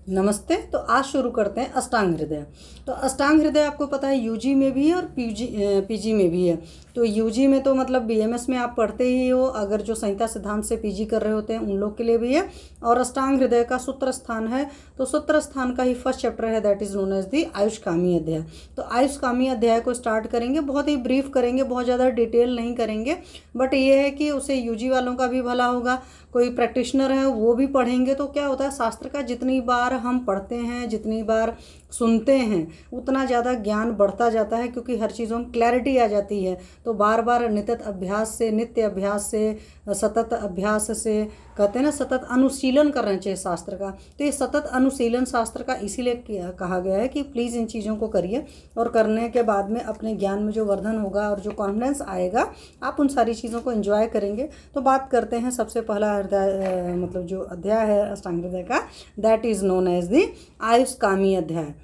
नमस्ते। तो आज शुरू करते हैं अष्टांग हृदय। तो अष्टांग हृदय आपको पता है यूजी में भी है और पीजी में भी है। तो यूजी में तो मतलब बीएमएस में आप पढ़ते ही हो, अगर जो संहिता सिद्धांत से पीजी कर रहे होते हैं उन लोग के लिए भी है। और अष्टांग हृदय का सूत्र स्थान है, तो सूत्र स्थान का ही फर्स्ट चैप्टर है, that is known as the Ayushkami adhyaya. तो आयुष्कामी अध्याय को स्टार्ट करेंगे, बहुत ही ब्रीफ करेंगे, बहुत ज़्यादा डिटेल नहीं करेंगे, बट ये है कि उसे यूजी वालों का भी भला होगा, कोई प्रैक्टिशनर है वो भी पढ़ेंगे। तो क्या होता है, शास्त्र का जितनी बार हम पढ़ते हैं, जितनी बार सुनते हैं, उतना ज़्यादा ज्ञान बढ़ता जाता है, क्योंकि हर चीज़ों में क्लैरिटी आ जाती है। तो बार बार नित्य अभ्यास से सतत अभ्यास से, कहते हैं ना, सतत अनुशीलन करना चाहिए शास्त्र का। तो ये सतत अनुशीलन शास्त्र का इसीलिए कहा गया है कि प्लीज़ इन चीज़ों को करिए, और करने के बाद में अपने ज्ञान में जो वर्धन होगा और जो कॉन्फिडेंस आएगा, आप उन सारी चीज़ों को एंजॉय करेंगे। तो बात करते हैं सबसे पहला हृदय, मतलब जो अध्याय है अष्टांग हृदय का, that is known as the Ayushkami adhyaya.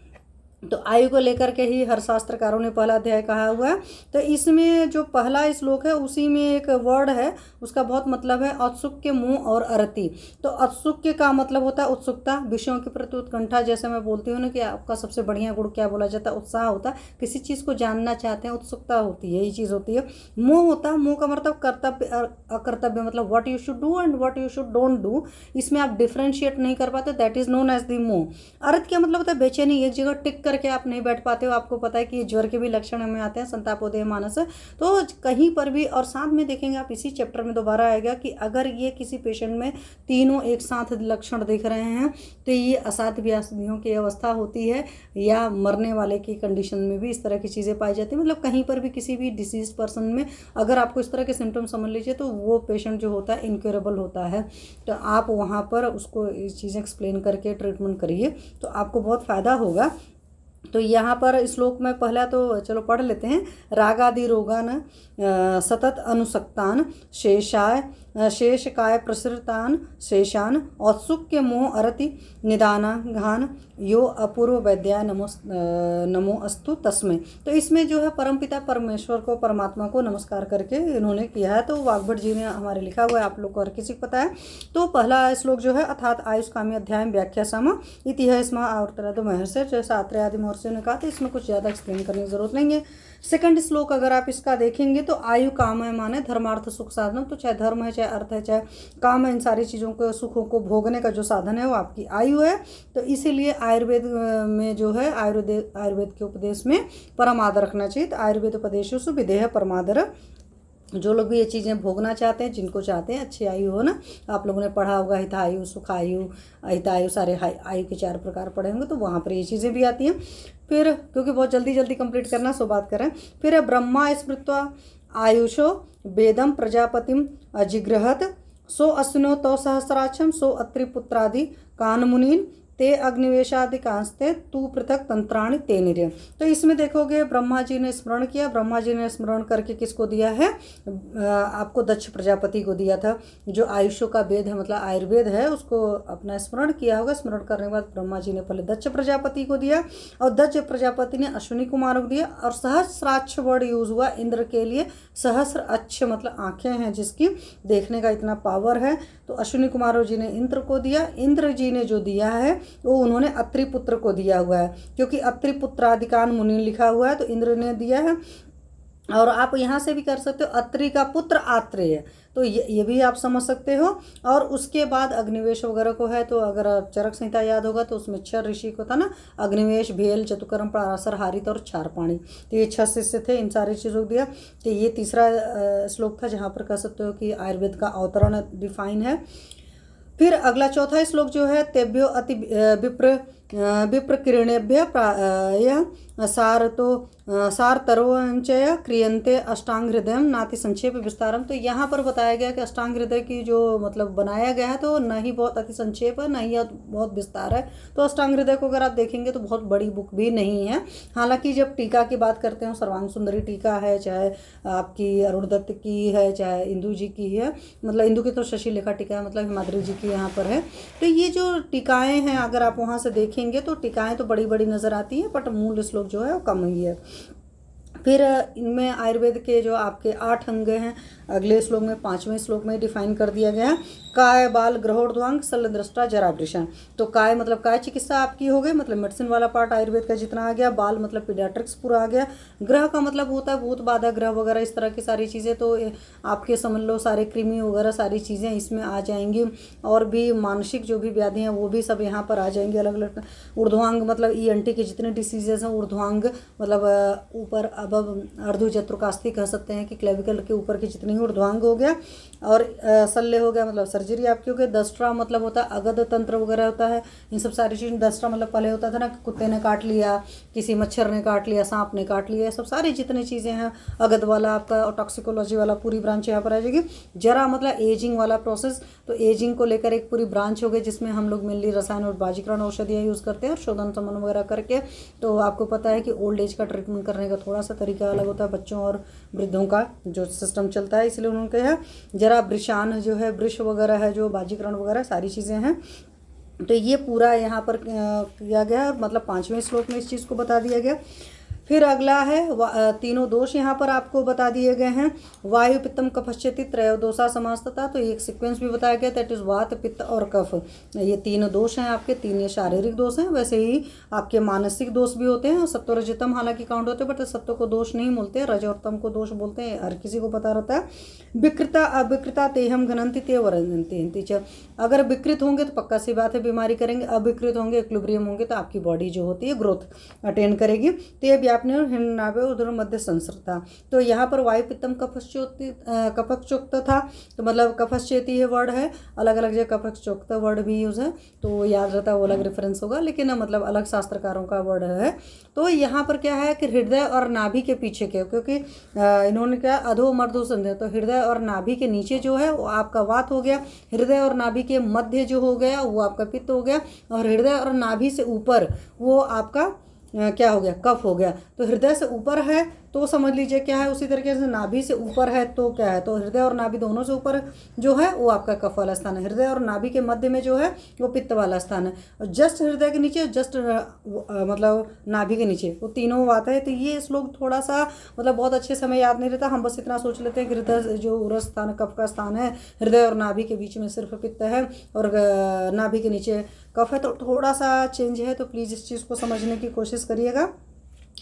तो आयु को लेकर के ही हर शास्त्रकारों ने पहला अध्याय कहा हुआ है। तो इसमें जो पहला श्लोक है उसी में एक वर्ड है, उसका बहुत मतलब है औत्सुक्य, मोह और अरति। तो औत्सुक्य का मतलब होता है उत्सुकता, विषयों के प्रति उत्कंठा। जैसे मैं बोलती हूँ ना कि आपका सबसे बढ़िया गुण क्या बोला जाता है, उत्साह होता है, किसी चीज़ को जानना चाहते हैं, उत्सुकता होती है, ये चीज़ होती है। मोह होता है, मोह का मतलब कर्तव्य अकर्तव्य, मतलब what you should do and what you should don't do, इसमें आप डिफ्रेंशिएट नहीं कर पाते, that is known as the मोह। अर्थ क्या मतलब होता है बेचैनी, एक जगह टिक करके आप नहीं बैठ पाते हो। आपको पता है कि ज्वर के भी लक्षण हमें आते हैं, संतापोदय मानस। तो कहीं पर भी, और साथ में देखेंगे आप इसी चैप्टर में दोबारा आएगा कि अगर ये किसी पेशेंट में तीनों एक साथ लक्षण दिख रहे हैं तो ये असाध्य व्याधियों की अवस्था होती है, या मरने वाले की कंडीशन में भी इस तरह की चीज़ें पाई जाती हैं। मतलब कहीं पर भी किसी भी डिसीज पर्सन में अगर आपको इस तरह के सिम्टम समझ लीजिए तो वो पेशेंट जो होता है इनक्योरेबल होता है। तो आप वहाँ पर उसको ये चीज़ें एक्सप्लेन करके ट्रीटमेंट करिए, तो आपको बहुत फ़ायदा होगा। तो यहाँ पर श्लोक में पहला तो चलो पढ़ लेते हैं। रागादि रोगान सतत अनुसक्तान शेषाय शेषकाय प्रसृतान शेषान औत्सुक्य मोह अरति निदाना घान यो अपूर्व वैद्याय नमो अस्तु तस्मै। तो इसमें जो है परमपिता परमेश्वर को, परमात्मा को नमस्कार करके इन्होंने किया है। तो वाग्भट जी ने हमारे लिखा हुआ है, आप लोग को हर किसी को पता है। तो पहला श्लोक जो है, अर्थात आयुष्कामी अध्याय व्याख्या सम इतिहास और महर्षि, जैसा आत्रेय आदि महर्षियों ने कहा, तो इसमें कुछ ज़्यादा एक्सप्लेन करने की जरूरत नहीं है। सेकंड श्लोक अगर आप इसका देखेंगे तो आयु काम है माने धर्मार्थ सुख साधन। तो चाहे धर्म है, चाहे अर्थ है, चाहे काम है, इन सारी चीज़ों को, सुखों को भोगने का जो साधन है वो आपकी आयु है। तो इसीलिए आयुर्वेद में जो है, आयुर्वेद के उपदेश में परम आदर रखना चाहिए। तो आयुर्वेद उपदेशों विदेह परमादर। जो लोग भी ये चीज़ें भोगना चाहते हैं, जिनको चाहते हैं अच्छी आयु हो ना, आप लोगों ने पढ़ा होगा हितायु, सुखायु, अहितायु, सारे आयु के 4 प्रकार पढ़े होंगे, तो वहाँ पर ये चीज़ें भी आती हैं। फिर क्योंकि बहुत जल्दी जल्दी कंप्लीट करना, सो बात करें। फिर ब्रह्मा स्मृत्वा आयुषो वेदम प्रजापतिम अजिग्रहत सो अश्नो तो सहस्राक्षम सो अत्रिपुत्रादि कानमुनीन ते अग्निवेशादिकांस्ते तू पृथक तंत्राणि ते निर्य। तो इसमें देखोगे ब्रह्मा जी ने स्मरण किया, ब्रह्मा जी ने स्मरण करके किसको दिया है, आपको दक्ष प्रजापति को दिया था। जो आयुषों का वेद है, मतलब आयुर्वेद है, उसको अपना स्मरण किया होगा। स्मरण करने के बाद ब्रह्मा जी ने पहले दक्ष प्रजापति को दिया, और दक्ष प्रजापति ने अश्विनी कुमार को दिया। और सहस्राक्ष वर्ड यूज हुआ इंद्र के लिए। सहस्र अक्ष मतलब आंखें हैं जिसकी, देखने का इतना पावर है। तो अश्विनी कुमार जी ने इंद्र को दिया। इंद्र जी ने जो दिया है वो उन्होंने अत्रि पुत्र को दिया हुआ है, क्योंकि अत्रि पुत्रादिकान मुनि लिखा हुआ है, तो इंद्र ने दिया है। और आप यहाँ से भी कर सकते हो, अत्रि का पुत्र आत्रेय, तो ये भी आप समझ सकते हो। और उसके बाद अग्निवेश वगैरह को है, तो अगर चरक संहिता याद होगा तो उसमें 6 ऋषि को था ना, अग्निवेश, भेल, चतुकर्म, पराशर, हारित और क्षारपाणी। तो ये 6 शिष्य थे, इन सारी चीज़ों को दिया। तो ये तीसरा श्लोक था जहाँ पर कह सकते हो कि आयुर्वेद का अवतरण डिफाइन है। फिर अगला चौथा श्लोक जो है, तेभ्यो अति विप्रकीर्णेभ्य सारतरोंचय क्रियंते अष्टांग हृदय नाति संक्षेप विस्तारम। तो यहाँ पर बताया गया कि अष्टांग हृदय की जो मतलब बनाया गया है, तो न ही बहुत अति संक्षेप है, न ही बहुत विस्तार है। तो अष्टांग हृदय को अगर आप देखेंगे तो बहुत बड़ी बुक भी नहीं है। हालांकि जब टीका की बात करते हैं, सर्वांग सुंदरी टीका है, चाहे आपकी अरुण दत्त की है, चाहे इंदु जी की है, मतलब इंदु की तो शशि लेखा टीका है, मतलब हिमाद्री जी की यहाँ पर है। तो ये जो टीकाएँ हैं, अगर आप वहाँ से देखेंगे तो टीकाएँ तो बड़ी बड़ी नज़र आती हैं, बट मूल श्लोक जो है वो कम ही है। फिर इनमें आयुर्वेद के जो आपके 8 अंग हैं अगले श्लोक में 5वें श्लोक में डिफाइन कर दिया गया है। काय बाल ग्रहोर्ध्वांग शल्यदृष्टा जरावृषण। तो काय मतलब काय चिकित्सा आपकी हो गई, मतलब मेडिसिन वाला पार्ट आयुर्वेद का जितना आ गया। बाल मतलब पीडियाट्रिक्स पूरा आ गया। ग्रह का मतलब होता है भूत बाधा ग्रह वगैरह इस तरह की सारी चीज़ें, तो आपके समझ लो सारे कृमि वगैरह सारी चीज़ें इसमें आ जाएंगी। और भी मानसिक जो भी व्याधि हैं वो भी सब यहाँ पर आ जाएंगी अलग अलग। ऊर्ध्वांग मतलब ENT के जितने डिसीजेज हैं, ऊर्ध्वांग मतलब ऊपर अब अर्धोजत्रुकास्थि कह सकते हैं कि क्लेविकल के ऊपर की जितनी ऊर्ध्वांग हो गया। और शल्य हो गया मतलब सर्जरी आपकी हो गई। दस्ट्रा मतलब होता है अगध तंत्र वगैरह होता है, इन सब सारी चीज़। दस्ट्रा मतलब पहले होता था ना कुत्ते ने काट लिया, किसी मच्छर ने काट लिया, सांप ने काट लिया, सब सारी जितनी चीज़ें हैं अगध वाला आपका। और टॉक्सिकोलॉजी वाला पूरी ब्रांच यहाँ पर आ जाएगी। जरा मतलब एजिंग वाला प्रोसेस, तो एजिंग को लेकर एक पूरी ब्रांच हो गई जिसमें हम लोग मेनली रसायन और बाजीकरण औषधियाँ यूज़ करते हैं और शोधन समन वगैरह करके। तो आपको पता है कि ओल्ड एज का ट्रीटमेंट करने का थोड़ा सा तरीका अलग होता है, बच्चों और वृद्धों का जो सिस्टम चलता है, इसलिए उन्होंने कहा जरा वृषान जो है वृष वगैरह है जो बाजीकरण वगैरह सारी चीज़ें हैं। तो ये पूरा यहाँ पर किया गया, मतलब 5वें श्लोक में इस चीज़ को बता दिया गया। फिर अगला है तीनों दोष यहाँ पर आपको बता दिए गए हैं। वायु पित्तम कफश्चेति त्रयोदोषा समासतता, तो एक सीक्वेंस भी बताया गया, दैट इज वात पित्त और कफ। ये 3 दोष हैं आपके, 3 ये शारीरिक दोष हैं। वैसे ही आपके मानसिक दोष भी होते हैं और सत्व रजतम हालांकि काउंट होते हैं, बट सत्व को दोष नहीं बोलते, रज और तम को दोष बोलते हैं, हर किसी को पता रहता है। विकृता अविकृता तेहम घनंती ते वरंती च। अगर विकृत होंगे तो पक्का सी बात है बीमारी करेंगे, अविकृत होंगे इक्विलिब्रियम होंगे तो आपकी बॉडी जो होती है ग्रोथ अटेन करेगी। ते हिन्नावे उधर मध्य संसरता। तो यहाँ पर वायु पित्तम कफश्चोक्त था, तो मतलब कफश्चेती है वर्ड है, अलग अलग जगह कफश्चोक्त वर्ड भी यूज़ है, तो याद रहता है वो अलग रेफरेंस होगा, लेकिन मतलब अलग शास्त्रकारों का वर्ड है। तो यहाँ पर क्या है कि हृदय और नाभि के पीछे के, क्योंकि इन्होंने क्या अधो मर्दो संध्या, तो हृदय और नाभि के नीचे जो है वो आपका वात हो गया, हृदय और नाभि के मध्य जो हो गया वो आपका पित्त हो गया, और हृदय और नाभि से ऊपर वो आपका क्या हो गया, कफ हो गया। तो हृदय से ऊपर है तो समझ लीजिए क्या है, उसी तरीके से नाभि से ऊपर है तो क्या है, तो हृदय और नाभि दोनों से ऊपर जो है वो आपका कफ वाला स्थान है। हृदय और नाभि के मध्य में जो है वो पित्त वाला स्थान है, और जस्ट हृदय के नीचे, जस्ट मतलब नाभि के नीचे वो तीनों बात है। तो ये श्लोक थोड़ा सा मतलब बहुत अच्छे समय याद नहीं रहता, हम बस इतना सोच लेते हैं कि हृदय जो उरस स्थान कफ का स्थान है, हृदय और नाभि के बीच में सिर्फ पित्त है और नाभि के नीचे कफ है, तो थोड़ा सा चेंज है। तो प्लीज़ इस चीज़ को समझने की कोशिश करिएगा।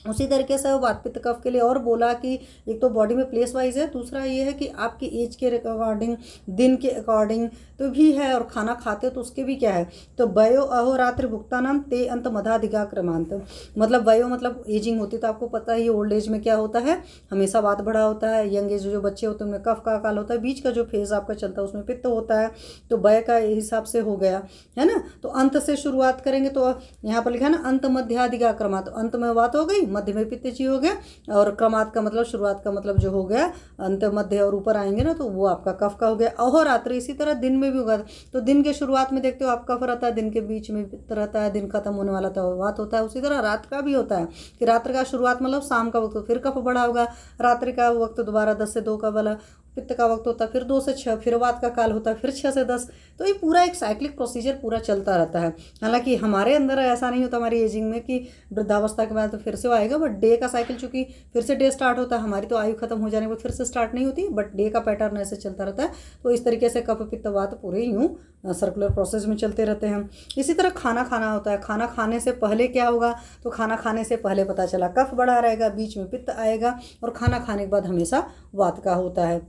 उसी तरीके से वात पित्त कफ के लिए और बोला कि एक तो बॉडी में प्लेस वाइज है, दूसरा ये है कि आपकी एज के अकॉर्डिंग, दिन के अकॉर्डिंग तो भी है, और खाना खाते हो तो उसके भी क्या है, तो वयो अहोरात्रि भुक्तानाम ते अंत मधाधिका क्रमांत। मतलब वयो मतलब एजिंग होती है, तो आपको पता ही ओल्ड एज में क्या होता है, हमेशा वात बढ़ा होता है। यंग एज जो बच्चे होते हैं उनमें कफ का काल होता है, बीच का जो फेज आपका चलता है उसमें पित्त होता है। तो वय का हिसाब से हो गया है ना। तो अंत से शुरुआत करेंगे, तो यहाँ पर लिखा है ना अंत मध्याधिका क्रमांत, तो अंत में वात हो गई, मध्य में पित्त जी हो गया, और क्रमात का मतलब शुरुआत का मतलब जो हो गया, अंत मध्य और ऊपर आएंगे ना तो वो आपका कफ का हो गया। अहोरात्रि इसी तरह दिन में भी होगा, तो दिन के शुरुआत में देखते हो आप कफ रहता है, दिन के बीच में पित्त रहता है, दिन खत्म होने वाला तो वात होता है। उसी तरह रात का भी होता है कि रात्रि का शुरुआत मतलब शाम का वक्त फिर कफ बढ़ा होगा, रात्रि का वक्त दोबारा 10 से 2 का वाला पित्त का वक्त होता है, फिर 2 से 6 फिर वात का काल होता है, फिर 6 से 10। तो ये पूरा एक साइक्लिक प्रोसीजर पूरा चलता रहता है। हालांकि हमारे अंदर ऐसा नहीं होता हमारी एजिंग में कि वृद्धावस्था के बाद तो फिर से आएगा, बट डे का साइकिल चूंकि फिर से डे स्टार्ट होता है, हमारी तो आयु खत्म हो जाने के बाद फिर से स्टार्ट नहीं होती, बट डे का पैटर्न ऐसे चलता रहता है। तो इस तरीके से कफ पित्त वात पूरे यूँ सर्कुलर प्रोसेस में चलते रहते हैं। इसी तरह खाना खाना होता है, खाना खाने से पहले क्या होगा, तो खाना खाने से पहले पता चला कफ बढ़ा रहेगा, बीच में पित्त आएगा, और खाना खाने के बाद हमेशा वात का होता है।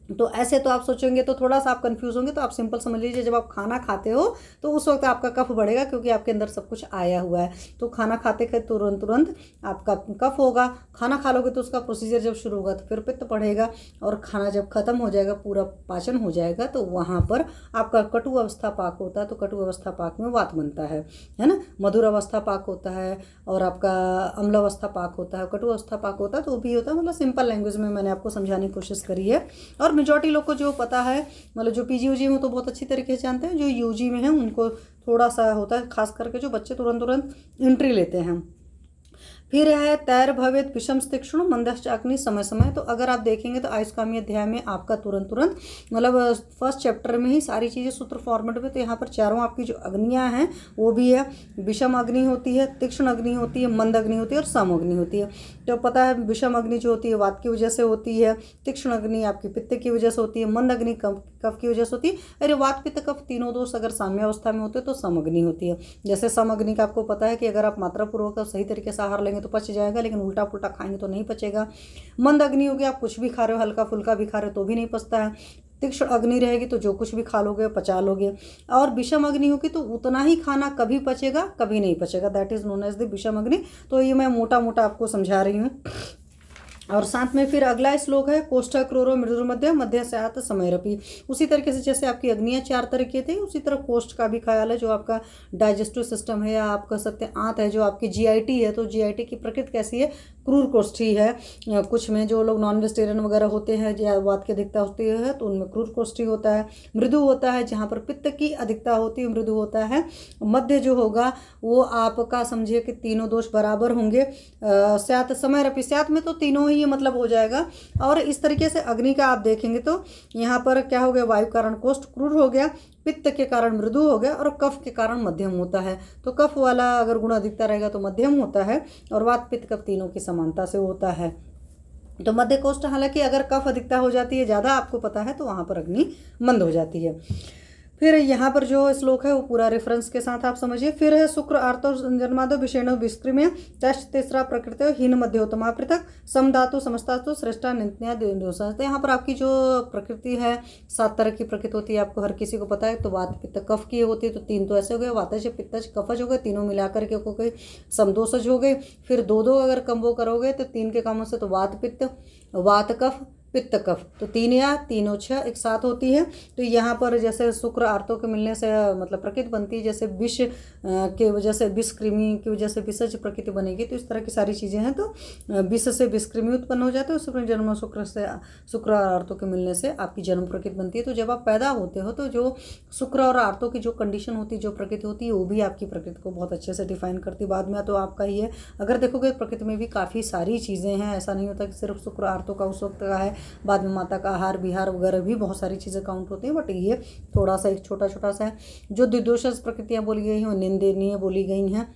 तो ऐसे तो आप सोचेंगे तो थोड़ा सा आप कंफ्यूज होंगे, तो आप सिंपल समझ लीजिए जब आप खाना खाते हो तो उस वक्त आपका कफ बढ़ेगा, क्योंकि आपके अंदर सब कुछ आया हुआ है। तो खाना खाते खाते तुरंत आपका कफ होगा, खाना खा लोगे तो उसका प्रोसीजर जब शुरू होगा तो फिर पित्त बढ़ेगा, और खाना जब खत्म हो जाएगा, पूरा पाचन हो जाएगा, तो वहाँ पर आपका कटु अवस्था पाक होता है। तो कटु अवस्था पाक में वात बनता है ना। मधुर अवस्था पाक होता है और आपका अम्ल अवस्था पाक होता है, कटु अवस्था पाक होता है, तो वो भी होता है। मतलब सिंपल लैंग्वेज में मैंने आपको समझाने की कोशिश करी है, और मेजॉरिटी लोग को जो पता है, मतलब जो पीजी यूजी में तो बहुत अच्छी तरीके से जानते हैं, जो यूजी में है उनको थोड़ा सा होता है, खास करके जो बच्चे तुरंत एंट्री लेते हैं। फिर है तैर भवेत विषम तीक्ष्ण मंदश्च अग्नि समय समय। तो अगर आप देखेंगे तो आयुष्कामी अध्याय में आपका तुरंत तुरंत मतलब फर्स्ट चैप्टर में ही सारी चीज़ें सूत्र फॉर्मेट में, तो यहाँ पर चारों आपकी जो अग्नियाँ हैं वो भी है, विषम अग्नि होती है, तीक्ष्ण अग्नि होती है, मंद अग्नि होती है और सम अग्नि होती है। तो पता है विषम अग्नि जो होती है वात की वजह से होती है, तीक्ष्ण अग्नि आपकी पित्त की वजह से होती है, मंद अग्नि कफ की वजह से होती है। अरे वात पित्त कफ तीनों दोष अगर साम्यावस्था में होते हैं तो सम अग्नि होती है। जैसे सम अग्नि का आपको पता है कि अगर आप मात्रा पूर्वक सही तरीके से आहार लेंगे तो पच जाएगा, लेकिन उल्टा पुल्टा खाएंगे तो नहीं पचेगा। मंद अग्नि होगी, आप कुछ भी खा रहे हो, हल्का फुल्का भी खा रहे हो तो भी नहीं पचता है। तीक्ष्ण अग्नि रहेगी तो जो कुछ भी खा लोगे पचा लोगे। और विषम अग्नि होगी तो उतना ही खाना कभी पचेगा कभी नहीं पचेगा, that is known as the visham agni. तो ये मैं मोटा मोटा आपको समझा रही हूँ। और साथ में फिर अगला श्लोक है कोष्ठ क्रूरो मृदुर्मध्य मध्य स्यात् समैरपि। उसी तरीके से जैसे आपकी अग्नियाँ 4 तरह की थी, उसी तरह कोष्ठ का भी ख्याल है, जो आपका डाइजेस्टिव सिस्टम है, या आप कह सकते हैं आंत है, जो आपकी जीआईटी है। तो जीआईटी की प्रकृति कैसी है, क्रूर कोष्ठी है। कुछ में जो लोग नॉन वेजिटेरियन वगैरह होते हैं, जो वात की अधिकता होती है तो उनमें क्रूर कोष्ठी होता है। मृदु होता है जहाँ पर पित्त की अधिकता होती है, मृदु होता है। मध्य जो होगा वो आपका समझिए कि तीनों दोष बराबर होंगे। स्यात् समैरपि, स्यात् में तो तीनों ही मतलब हो जाएगा। और इस तरीके से अग्नि का आप देखेंगे तो यहाँ पर क्या हो गया, वायु कारण कोष्ठ क्रूर हो गया, पित्त के कारण मृदु हो गया, और कफ के कारण मध्यम होता है। तो कफ वाला अगर गुण अधिकता रहेगा तो मध्यम होता है, और वात पित्त कफ तीनों की समानता से होता है। तो मध्य कोष्ठ, हालांकि अगर कफ अधिकता हो जाती है ज़्यादा, आपको पता है, तो वहाँ पर अग्नि मंद हो जाती है। फिर यहाँ पर जो श्लोक है वो पूरा रेफरेंस के साथ आप समझिए। फिर है शुक्र आर्तो जन्मादो विषेणो विस्क्रिम्य तश्च तीसरा प्रकृति हीन मध्योत्तमा पृथक समधातु समस्तास्तु श्रेष्ठा नित्या दोषा। तो यहाँ पर आपकी जो प्रकृति है 7 तरह की प्रकृति होती है, आपको हर किसी को पता है। तो वात पित्त कफ की होती है, तो 3 तो ऐसे हो गए, वातज पित्तज कफज हो गए, तीनों मिलाकर के हो गए समदोषज हो गए। फिर 2-2 अगर कम्बो करोगे तो 3 के कामों से तो वात पित्त वात कफ पित्त कफ, तो 3 या 3 और 6 एक साथ होती है। तो यहाँ पर जैसे शुक्र आर्तों के मिलने से मतलब प्रकृति बनती है, जैसे विष के वजह से विष कृमि की वजह से विषज प्रकृति बनेगी। तो इस तरह की सारी चीज़ें हैं। तो विष से विष कृमि उत्पन्न हो जाते हैं, उसमें जन्म शुक्र और आर्तों के मिलने से आपकी जन्म प्रकृति बनती है। तो जब आप पैदा होते हो तो जो शुक्र और आर्तों की जो कंडीशन होती है, जो प्रकृति होती है, वो भी आपकी प्रकृति को बहुत अच्छे से डिफाइन करती है। बाद में तो आपका ही है। अगर देखोगे प्रकृति में भी काफ़ी सारी चीज़ें हैं, ऐसा नहीं होता कि सिर्फ शुक्र आर्तों का उस वक्त का है, बाद में माता का आहार विहार वगैरह भी बहुत सारी चीज़ें काउंट होती हैं। बट ये थोड़ा सा एक छोटा छोटा सा है। जो द्विदोषज प्रकृतियाँ बोली गई हैं वो निंदनीय बोली गई हैं,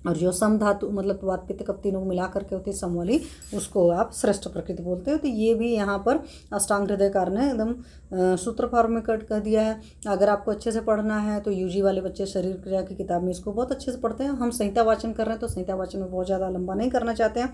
और जो सम धातु मतलब वात पित्त कफ तीनों को मिला करके होती है सम वाली, उसको आप श्रेष्ठ प्रकृति बोलते हो। तो ये भी यहाँ पर अष्टांग हृदयकार ने एकदम सूत्र फॉर्म में कट कर दिया है। अगर आपको अच्छे से पढ़ना है तो यूजी वाले बच्चे शरीर क्रिया की किताब में इसको बहुत अच्छे से पढ़ते हैं। हम संहिता वाचन कर रहे हैं तो संहिता वाचन में बहुत ज़्यादा लंबा नहीं करना चाहते हैं।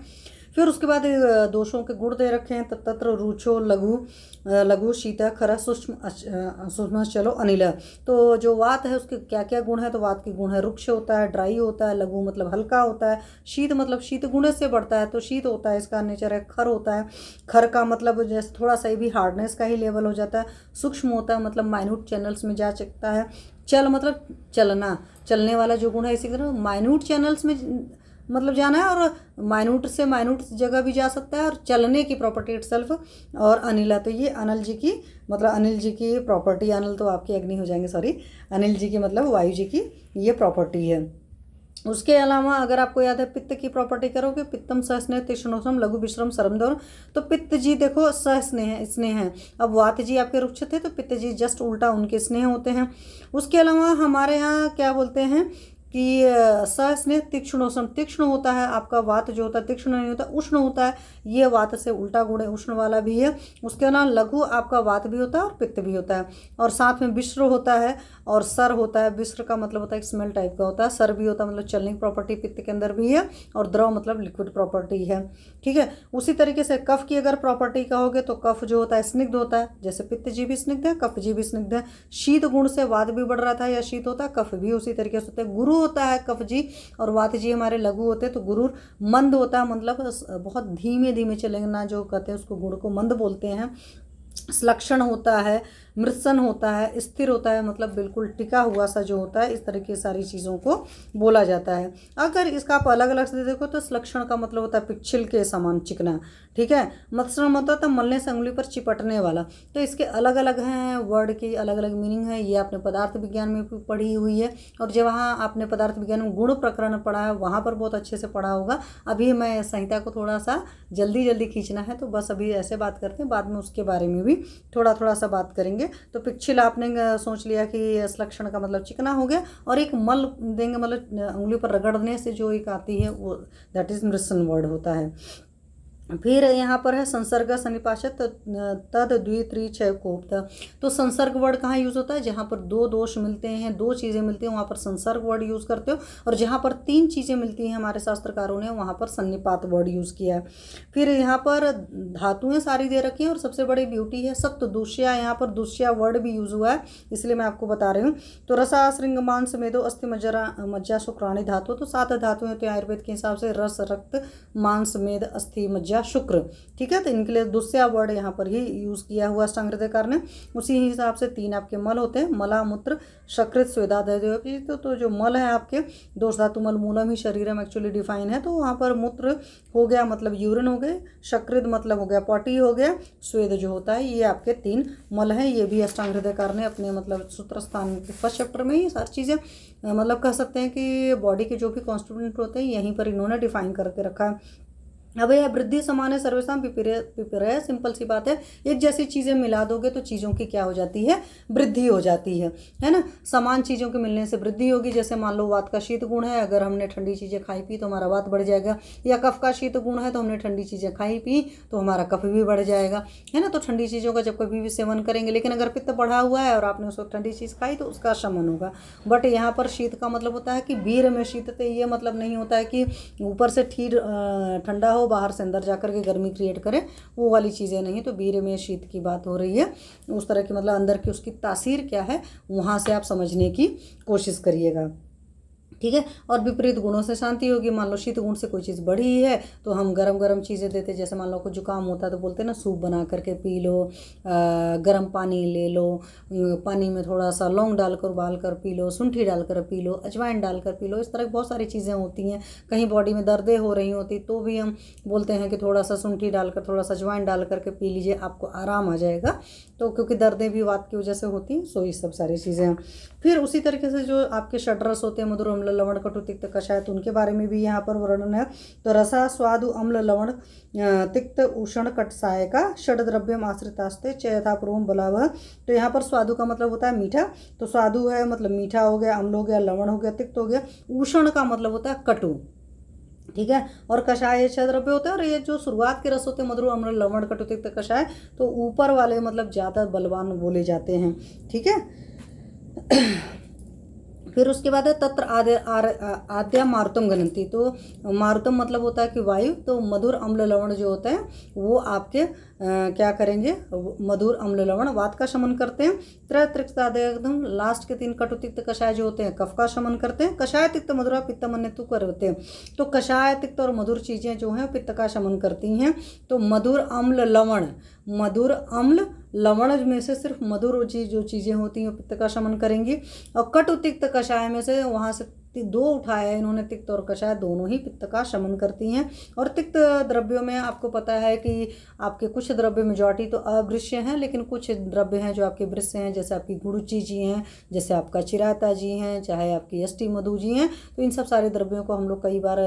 फिर उसके बाद दोषों के गुण दे रखे हैं, तत्र रुचो लघु शीत खर सूक्ष्म चलो अनिल। तो जो वात है उसके क्या क्या गुण है, तो वात के गुण है रुक्ष होता है, ड्राई होता है, लघु मतलब हल्का होता है, शीत मतलब शीत गुण से बढ़ता है तो शीत होता है, इसका नेचर है। खर होता है, खर का मतलब जैसे थोड़ा सा भी हार्डनेस का ही लेवल हो जाता है। सूक्ष्म होता है मतलब माइन्यूट चैनल्स में जा सकता है। चल मतलब चलना, चलने वाला जो गुण है। इसी तरह माइन्यूट चैनल्स में मतलब जाना है, और माइन्यूट से माइन्यूट जगह भी जा सकता है, और चलने की प्रॉपर्टी इटसेल्फ। और अनिला, तो ये अनिल जी की मतलब अनिल जी की प्रॉपर्टी, अनिल तो आपकी अग्नि हो जाएंगे, सॉरी, अनिल जी की मतलब वायु जी की ये प्रॉपर्टी है। उसके अलावा अगर आपको याद है पित्त की प्रॉपर्टी करोगे, पित्तम सहस्नेह तीक्ष्णोष्म लघु विश्रम सरमदौर। तो पित्त जी देखो सहस्नेह है, स्नेह है। अब वात जी आपके रुक्ष थे तो पित्त जी जस्ट उल्टा उनके स्नेह होते हैं। उसके अलावा हमारे यहाँ क्या बोलते हैं कि सहस्नेह तीक्ष्णोष्म, तीक्ष्ण होता है आपका वात जो होता है, तीक्ष्ण नहीं होता, उष्ण होता है। ये वात से उल्टा गुण है, उष्ण वाला भी है। उसके अलावा लघु आपका वात भी होता है और पित्त भी होता है। और साथ में विश्र होता है और सर होता है। विश्र का मतलब होता है स्मेल टाइप का होता है, सर भी होता है मतलब चलने की प्रॉपर्टी पित्त के अंदर भी है, और द्रव मतलब लिक्विड प्रॉपर्टी है। ठीक है। उसी तरीके से कफ की अगर प्रॉपर्टी कहोगे तो कफ जो होता है स्निग्ध होता है, जैसे पित्त जी भी स्निग्ध है, कफ जी भी स्निग्ध है। शीत गुण से वात भी बढ़ रहा था या शीत होता है, कफ भी उसी तरीके से होता है। गुरु होता है कफ जी, और वात जी हमारे लघु होते हैं। तो गुरुर मंद होता है, मतलब बहुत धीमे धीमे चलेना जो कहते हैं उसको गुण को मंद बोलते हैं। लक्षण होता है मृत्सन होता है, स्थिर होता है, मतलब बिल्कुल टिका हुआ सा जो होता है, इस तरह की सारी चीज़ों को बोला जाता है। अगर इसका आप अलग अलग से देखो तो श्लक्षण का मतलब होता है पिच्छिल के समान चिकना, ठीक है। मत्सरण मतलब तो मलने से उंगली पर चिपटने वाला। तो इसके अलग अलग हैं, वर्ड की अलग अलग मीनिंग है। ये आपने पदार्थ विज्ञान में भी पढ़ी हुई है, और जब वहाँ आपने पदार्थ विज्ञान में गुण प्रकरण पढ़ा है वहाँ पर बहुत अच्छे से पढ़ा होगा। अभी मैं संहिता को थोड़ा सा जल्दी जल्दी खींचना है, तो बस अभी ऐसे बात करते हैं, बाद में उसके बारे में भी थोड़ा थोड़ा सा बात करेंगे। तो पिच्छिल आपने सोच लिया कि श्लक्षण का मतलब चिकना हो गया, और एक मल देंगे मतलब उंगली पर रगड़ने से जो एक आती है वो दैट इज मृत्सन वर्ड होता है। फिर यहाँ पर है संसर्ग सन्निपाशत तद द्वित्रि छय कोप्त। तो संसर्ग वर्ड कहाँ यूज़ होता है, जहाँ पर दो दोष मिलते हैं, दो चीज़ें मिलती हैं, वहाँ पर संसर्ग वर्ड यूज़ करते हो, और जहाँ पर तीन चीज़ें मिलती हैं हमारे शास्त्रकारों ने वहाँ पर सन्निपात वर्ड यूज़ किया है। फिर यहाँ पर धातुएँ सारी दे रखी हैं, और सबसे बड़ी ब्यूटी है सप्त दुष्या, यहाँ पर दुष्या वर्ड भी यूज़ हुआ है, इसलिए मैं आपको बता रही हूँ। तो रसा श्रृंग मांस मेदो अस्थि मज्जा शुक्राणी धातु, तो 7 धातुएं होती हैं आयुर्वेद के हिसाब से, रस रक्त मांस मेद अस्थि मज्जा शुक्र, ठीक है। तो इनके लिए दुस्या वर्ड यहाँ पर ही यूज़ किया हुआ अष्टांग हृदयकार ने। उसी हिसाब से 3 आपके मल होते हैं, मला मूत्र शकृत स्वेदा। तो जो मल है आपके दोष धातु मल मूलम ही शरीरम एक्चुअली डिफाइन है, तो वहाँ पर मूत्र हो गया मतलब यूरिन हो गए, शकृत मतलब हो गया पॉटी हो गया, स्वेद जो होता है, ये आपके 3 मल हैं। ये भी अष्टांग हृदयकार ने अपने मतलब सूत्र स्थान के फर्स्ट चैप्टर में ये सारी चीज़ें मतलब कह सकते हैं कि बॉडी के जो भी कॉन्स्टिट्यूएंट होते हैं यहीं पर इन्होंने डिफाइन करके रखा है। अब यह वृद्धि समान है सर्वेशम पिपीरय, सिंपल सी बात है, एक जैसी चीज़ें मिला दोगे तो चीज़ों की क्या हो जाती है, वृद्धि हो जाती है ना। समान चीज़ों के मिलने से वृद्धि होगी। जैसे मान लो वात का शीत गुण है, अगर हमने ठंडी चीज़ें खाई पी तो हमारा वात बढ़ जाएगा, या कफ का शीत गुण है तो हमने ठंडी चीज़ें खाई पी तो हमारा कफ भी बढ़ जाएगा, है ना। तो ठंडी चीज़ों का जब कभी भी सेवन करेंगे, लेकिन अगर पित्त बढ़ा हुआ है और आपने उसको ठंडी चीज़ खाई तो उसका शमन होगा। बट यहाँ पर शीत का मतलब होता है कि वीर में शीतते, ये मतलब नहीं होता है कि ऊपर से ठीक ठंडा हो बाहर से अंदर जाकर के गर्मी क्रिएट करे, वो वाली चीज़ें नहीं। तो वीर में शीत की बात हो रही है, उस तरह की मतलब अंदर की उसकी तासीर क्या है वहाँ से आप समझने की कोशिश करिएगा, ठीक है। और विपरीत गुणों से शांति होगी। मान लो शीत गुण से कोई चीज़ बढ़ी है तो हम गरम गरम चीज़ें देते, जैसे मान लो कोई जुकाम होता है तो बोलते हैं ना सूप बना करके पी लो, गरम पानी ले लो, पानी में थोड़ा सा लौंग डालकर उबाल कर पी लो, शुंठी डालकर पी लो, अजवाइन डालकर पी लो। इस तरह की बहुत सारी चीज़ें होती हैं। कहीं बॉडी में दर्दें हो रही होती तो भी हम बोलते हैं कि थोड़ा सा शुंठी डालकर थोड़ा सा अजवाइन डाल करके पी लीजिए, आपको आराम आ जाएगा। तो क्योंकि दर्दें भी वात की वजह से होती हैं, सो ये सब सारी चीज़ें हैं। फिर उसी तरीके से जो आपके षड्रस होते हैं, मधुर अम्ल लवण कटु तिक्त कषाय, तो उनके बारे में भी यहाँ पर वर्णन है। तो रसा स्वादु अम्ल लवण तिक्त उष्ण कटसाय का षड द्रव्यम आश्रितास्ते चयथा पूर्वम बलावह। तो यहाँ पर स्वादु का मतलब होता है मीठा, तो स्वादु है मतलब मीठा हो गया, अम्ल हो गया, लवण हो गया, तिक्त हो गया। उष्ण का मतलब होता है कटु, ठीक है। और कषाय ये 6 द्रव्य होते हैं, और ये जो शुरुआत के रस होते हैं मधुर अम्ल लवण कटु तिक्त कषाय, तो ऊपर वाले मतलब ज़्यादा बलवान बोले जाते हैं, ठीक है। फिर उसके बाद है तत्र आद्या मारुतम गणंती। तो मारुतम मतलब होता है कि वायु, तो मधुर अम्ल लवण जो होते हैं वो आपके क्या करेंगे, मधुर अम्ल लवण वात का शमन करते हैं। एकदम लास्ट के 3 कटु तिक्त कषाय जो होते हैं कफ का शमन करते हैं। कषाय तिक्त मधुरा पित्त मन्यतु करते हैं। तो कषाय तिक्त और मधुर चीज़ें जो हैं पित्त का शमन करती हैं। तो मधुर अम्ल लवण, मधुर अम्ल लवण में से सिर्फ मधुर जो चीज़ें होती हैं पित्त का शमन करेंगी। और कटु तिक्त कषाय में से वहाँ से 2 उठाया है इन्होंने, तिक्त और कषाय दोनों ही पित्त का शमन करती हैं। और तिक्त द्रव्यों में आपको पता है कि आपके कुछ द्रव्य मेजॉरिटी तो अवृश्य हैं, लेकिन कुछ द्रव्य हैं जो आपके वृश्य हैं, जैसे आपकी गुरुची जी हैं, जैसे आपका चिराता जी हैं, चाहे आपकी यष्टि मधु जी हैं। तो इन सब सारे द्रव्यों को हम लोग कई बार